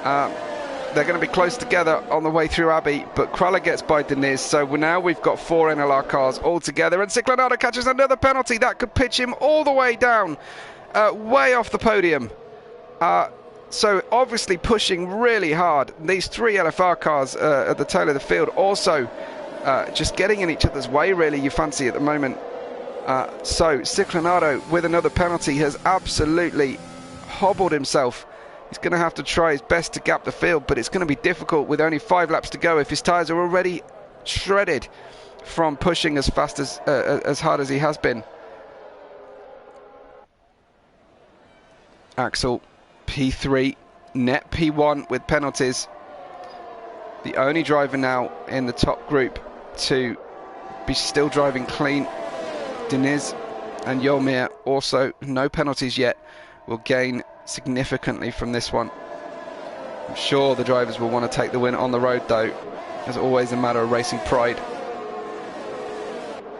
They're going to be close together on the way through Abbey, but Krala gets by Diniz. So now we've got 4 NLR cars all together, and Ciclonado catches another penalty. That could pitch him all the way down, way off the podium. So obviously pushing really hard. These 3 LFR cars at the tail of the field also just getting in each other's way, really, you fancy at the moment. So Ciclonado with another penalty has absolutely hobbled himself. He's going to have to try his best to gap the field, but it's going to be difficult with only 5 laps to go if his tyres are already shredded from pushing as fast as hard as he has been. Axel P3, net P1 with penalties. The only driver now in the top group to be still driving clean. Diniz and Yolmir also no penalties yet, will gain significantly from this one. I'm sure the drivers will want to take the win on the road, though. It's always a matter of racing pride.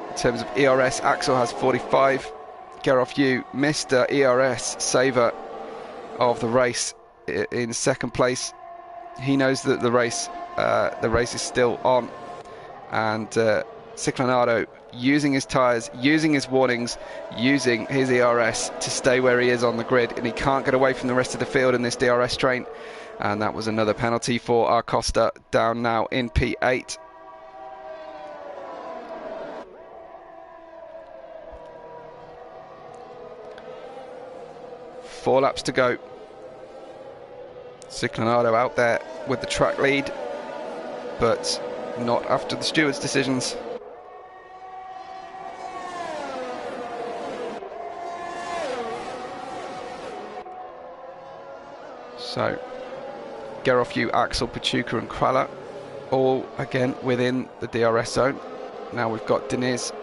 In terms of ERS, Axel has 45. Gerolf Yu, Mr. ERS saver of the race, in second place. He knows that the race is still on, and Ciclonado using his tyres, using his warnings, using his ERS to stay where he is on the grid, and he can't get away from the rest of the field in this DRS train. And that was another penalty for Acosta, down now in P8. Four laps to go. Ciclonado out there with the track lead, but not after the stewards' decisions. So, Gerolf Yu, Axel, Pachuca and Krala all again within the DRS zone. Now we've got Diniz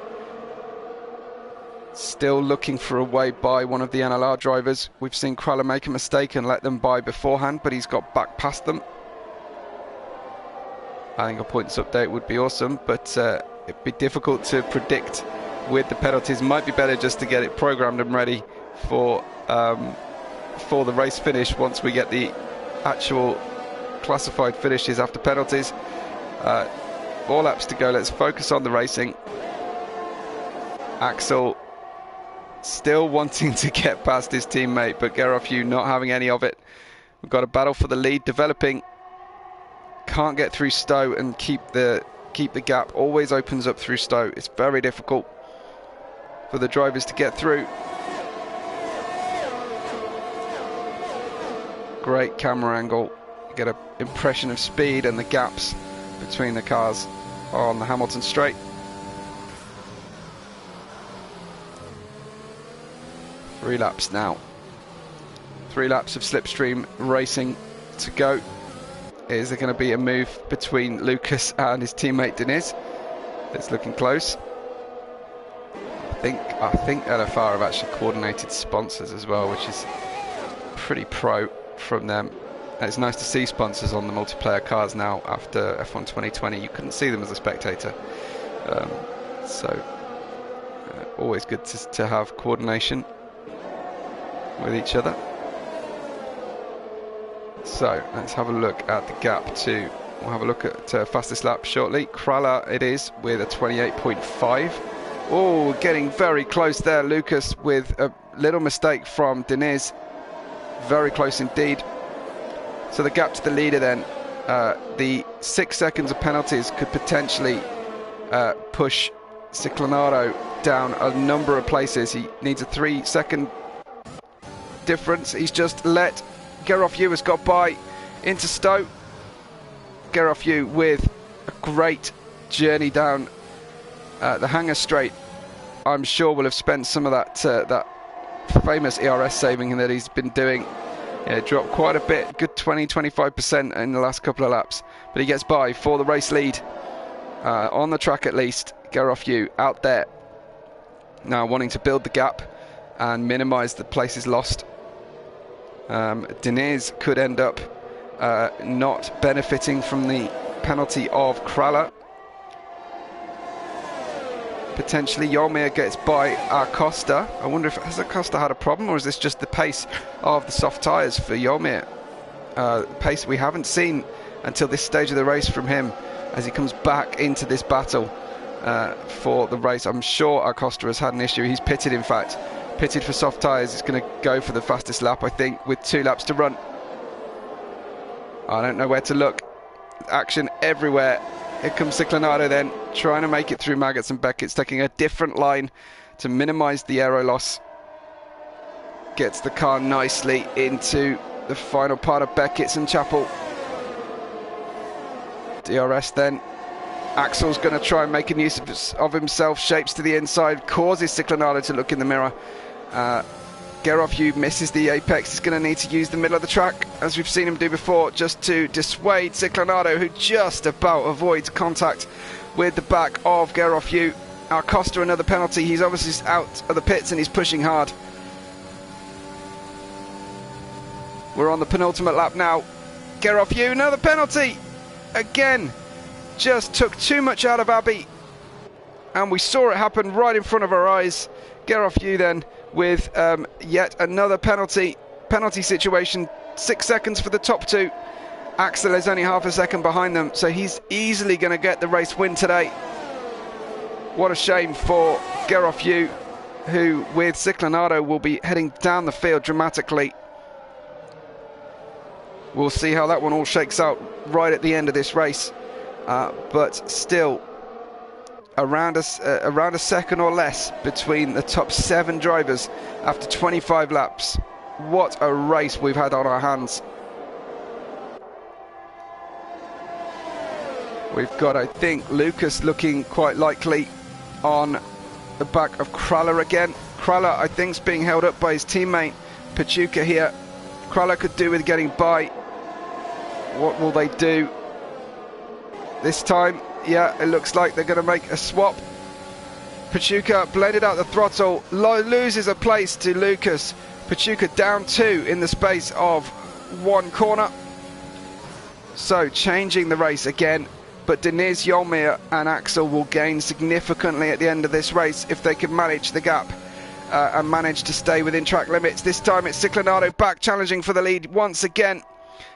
still looking for a way by one of the NLR drivers. We've seen Krala make a mistake and let them by beforehand, but he's got back past them. I think a points update would be awesome, but it'd be difficult to predict with the penalties. Might be better just to get it programmed and ready for the race finish once we get the actual classified finishes after penalties. 4 laps to go. Let's focus on the racing. Axel still wanting to get past his teammate, but Gerolf Yu not having any of it. We've got a battle for the lead developing. Can't get through Stowe and keep the gap. Always opens up through Stowe. It's very difficult for the drivers to get through. Great camera angle. You get an impression of speed and the gaps between the cars on the Hamilton straight. Three laps now. 3 laps of slipstream racing to go. Is there going to be a move between Lucas and his teammate Diniz? It's looking close. I think LFR have actually coordinated sponsors as well, which is pretty pro from them. And it's nice to see sponsors on the multiplayer cars now after F1 2020. You couldn't see them as a spectator. Always good to have coordination with each other. So let's have a look at the gap too. We'll have a look at fastest lap shortly. Krala it is with a 28.5. Oh, getting very close there. Lucas with a little mistake from Diniz. Very close indeed. So the gap to the leader then, the 6 seconds of penalties could potentially push Ciclonado down a number of places. He needs a 3-second difference. He's just let Gerofyu has got by into Stowe. Gerofyu with a great journey down the Hanger Straight. I'm sure will have spent some of that famous ERS saving that he's been doing. Yeah, dropped quite a bit, good 20-25% in the last couple of laps, but he gets by for the race lead on the track at least. Gerofyu out there now wanting to build the gap and minimise the places lost. Diniz could end up not benefiting from the penalty of Krala. Potentially Yolmir gets by Acosta. I wonder if has Acosta had a problem, or is this just the pace of the soft tyres for Yolmir? Pace we haven't seen until this stage of the race from him as he comes back into this battle for the race. I'm sure Acosta has had an issue. He's pitted, in fact. Pitted for soft tyres. He's going to go for the fastest lap, I think, with 2 laps to run. I don't know where to look. Action everywhere. Here comes Ciclinado then, trying to make it through Maggots and Beckett's, taking a different line to minimise the aero loss. Gets the car nicely into the final part of Beckett's and Chapel. DRS then. Axel's going to try and make a use of himself, shapes to the inside, causes Ciclinado to look in the mirror. Gerofyu misses the apex. He's going to need to use the middle of the track, as we've seen him do before, just to dissuade Ciclinado, who just about avoids contact with the back of Gerofyu. Acosta another penalty. He's obviously out of the pits and he's pushing hard. We're on the penultimate lap now. Gerofyu, another penalty. Again, just took too much out of Abbey. And we saw it happen right in front of our eyes. Gerofyu then with yet another penalty situation. 6 seconds for the top 2. Axel is only half a second behind them, so he's easily going to get the race win today. What a shame for Gerofyu, who with Ciclinado will be heading down the field dramatically. We'll see how that one all shakes out right at the end of this race, but still around a second or less between the top 7 drivers after 25 laps. What a race we've had on our hands. We've got, I think, Lucas looking quite likely on the back of Krala again. Krala, I think, is being held up by his teammate Pachuca here. Krala could do with getting by. What will they do this time? Yeah, it looks like they're going to make a swap. Pachuca blended out the throttle, loses a place to Lucas. Pachuca down 2 in the space of 1 corner. So changing the race again, but Deniz, Yolmir and Axel will gain significantly at the end of this race if they can manage the gap and manage to stay within track limits. This time it's Ciclinado back challenging for the lead once again.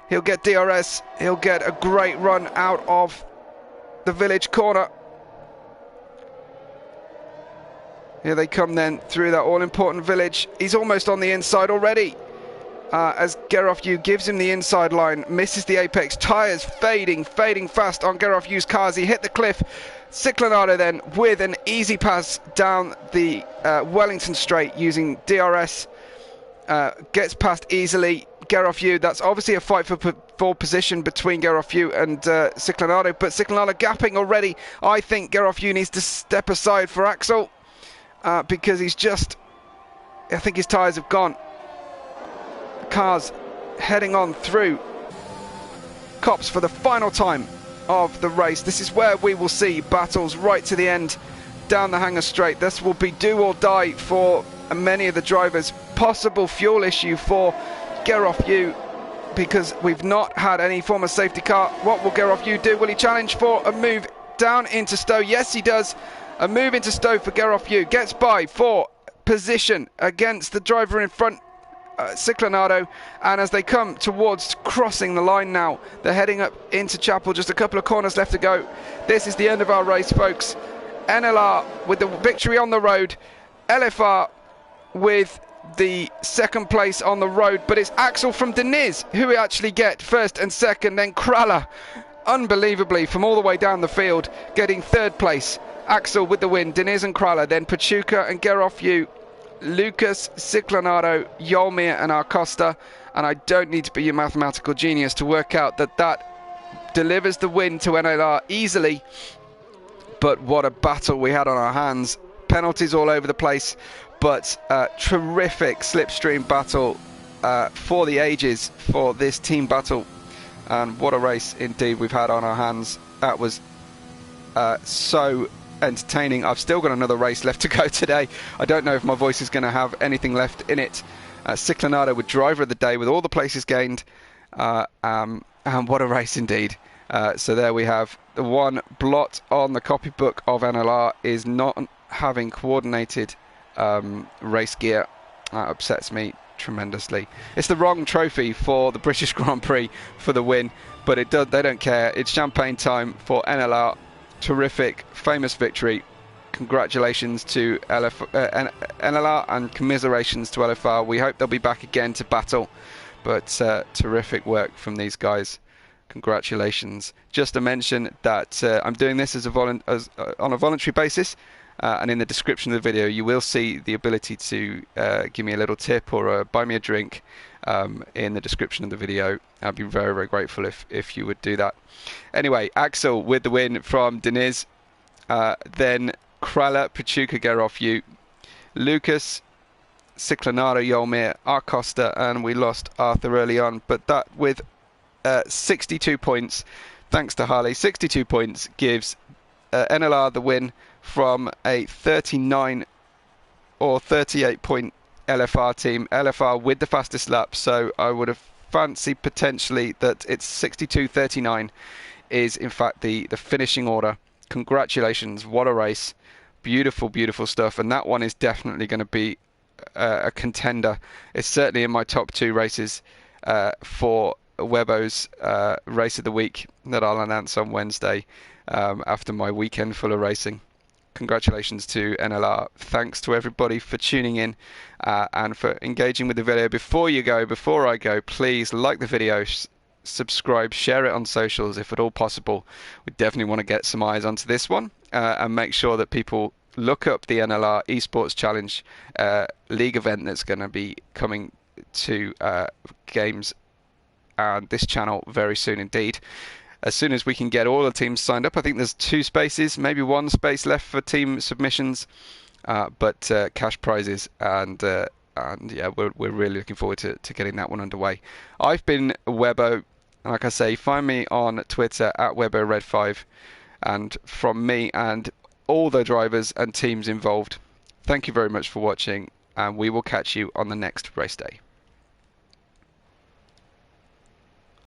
He'll get DRS, he'll get a great run out of the village corner. Here they come then through that all-important village. He's almost on the inside already as Gerofyu gives him the inside line, misses the apex. Tyres fading fast on Gerofyu's car as he hit the cliff. Ciclinado then with an easy pass down the Wellington Straight using DRS. Gets past easily. Gerofyu, that's obviously a fight for position between Gerofyu and Ciclinado, but Ciclinado gapping already. I think Gerofyu needs to step aside for Axel because he's just, I think his tyres have gone. The car's heading on through Copse for the final time of the race. This is where we will see battles right to the end down the Hanger Straight. This will be do or die for many of the drivers. Possible fuel issue for Gerofyu because we've not had any form of safety car. What will Gerofyu do? Will he challenge for a move down into Stowe? Yes, he does. A move into Stowe for Gerofyu. Gets by for position against the driver in front, Ciclinado. And as they come towards crossing the line now, they're heading up into Chapel. Just a couple of corners left to go. This is the end of our race, folks. NLR with the victory on the road. LFR with the second place on the road, but it's Axel from Deniz who we actually get first and second, then Krala unbelievably from all the way down the field getting third place. Axel with the win, Deniz and Krala, then Pachuca and Gerofyu Lucas, Ciclonado, Yolmir and Acosta, and I don't need to be a mathematical genius to work out that that delivers the win to NLR easily. But what a battle we had on our hands. Penalties all over the place, but terrific slipstream battle for the ages for this team battle. And what a race indeed we've had on our hands. That was so entertaining. I've still got another race left to go today. I don't know if my voice is going to have anything left in it. Ciclonado with driver of the day with all the places gained. And what a race indeed. So there we have the one blot on the copybook of NLR is not having coordinated race gear. That upsets me tremendously. It's the wrong trophy for the British Grand Prix for the win, but they don't care. It's champagne time for NLR. Terrific, famous victory. Congratulations to NLR and commiserations to LFR. We hope they'll be back again to battle, but terrific work from these guys. Congratulations. Just to mention that I'm doing this on a voluntary basis, and in the description of the video you will see the ability to give me a little tip or buy me a drink in the description of the video. I'd be very, very grateful if you would do that. Anyway, Axel with the win from Deniz, then Krala, Pachuca get off you, Lucas, Ciclonado, Yolmir, Acosta, and we lost Arthur early on, but that with 62 points, thanks to Harley, 62 points gives NLR the win from a 39 or 38 point LFR team. LFR with the fastest lap, so I would have fancied potentially that it's 62-39 is in fact the finishing order. Congratulations, what a race. Beautiful, beautiful stuff, and that one is definitely going to be a contender. It's certainly in my top 2 races for Webbo's race of the week that I'll announce on Wednesday after my weekend full of racing. Congratulations to NLR. Thanks to everybody for tuning in and for engaging with the video. Before I go, please like the video, subscribe, share it on socials if at all possible. We definitely want to get some eyes onto this one and make sure that people look up the NLR Esports Challenge League event that's going to be coming to games and this channel very soon indeed. As soon as we can get all the teams signed up, I think there's 2 spaces, maybe 1 space left for team submissions, but cash prizes, and yeah, we're really looking forward to getting that one underway. I've been Webbo, and like I say, find me on Twitter at WebboRed5, and from me and all the drivers and teams involved, thank you very much for watching, and we will catch you on the next race day.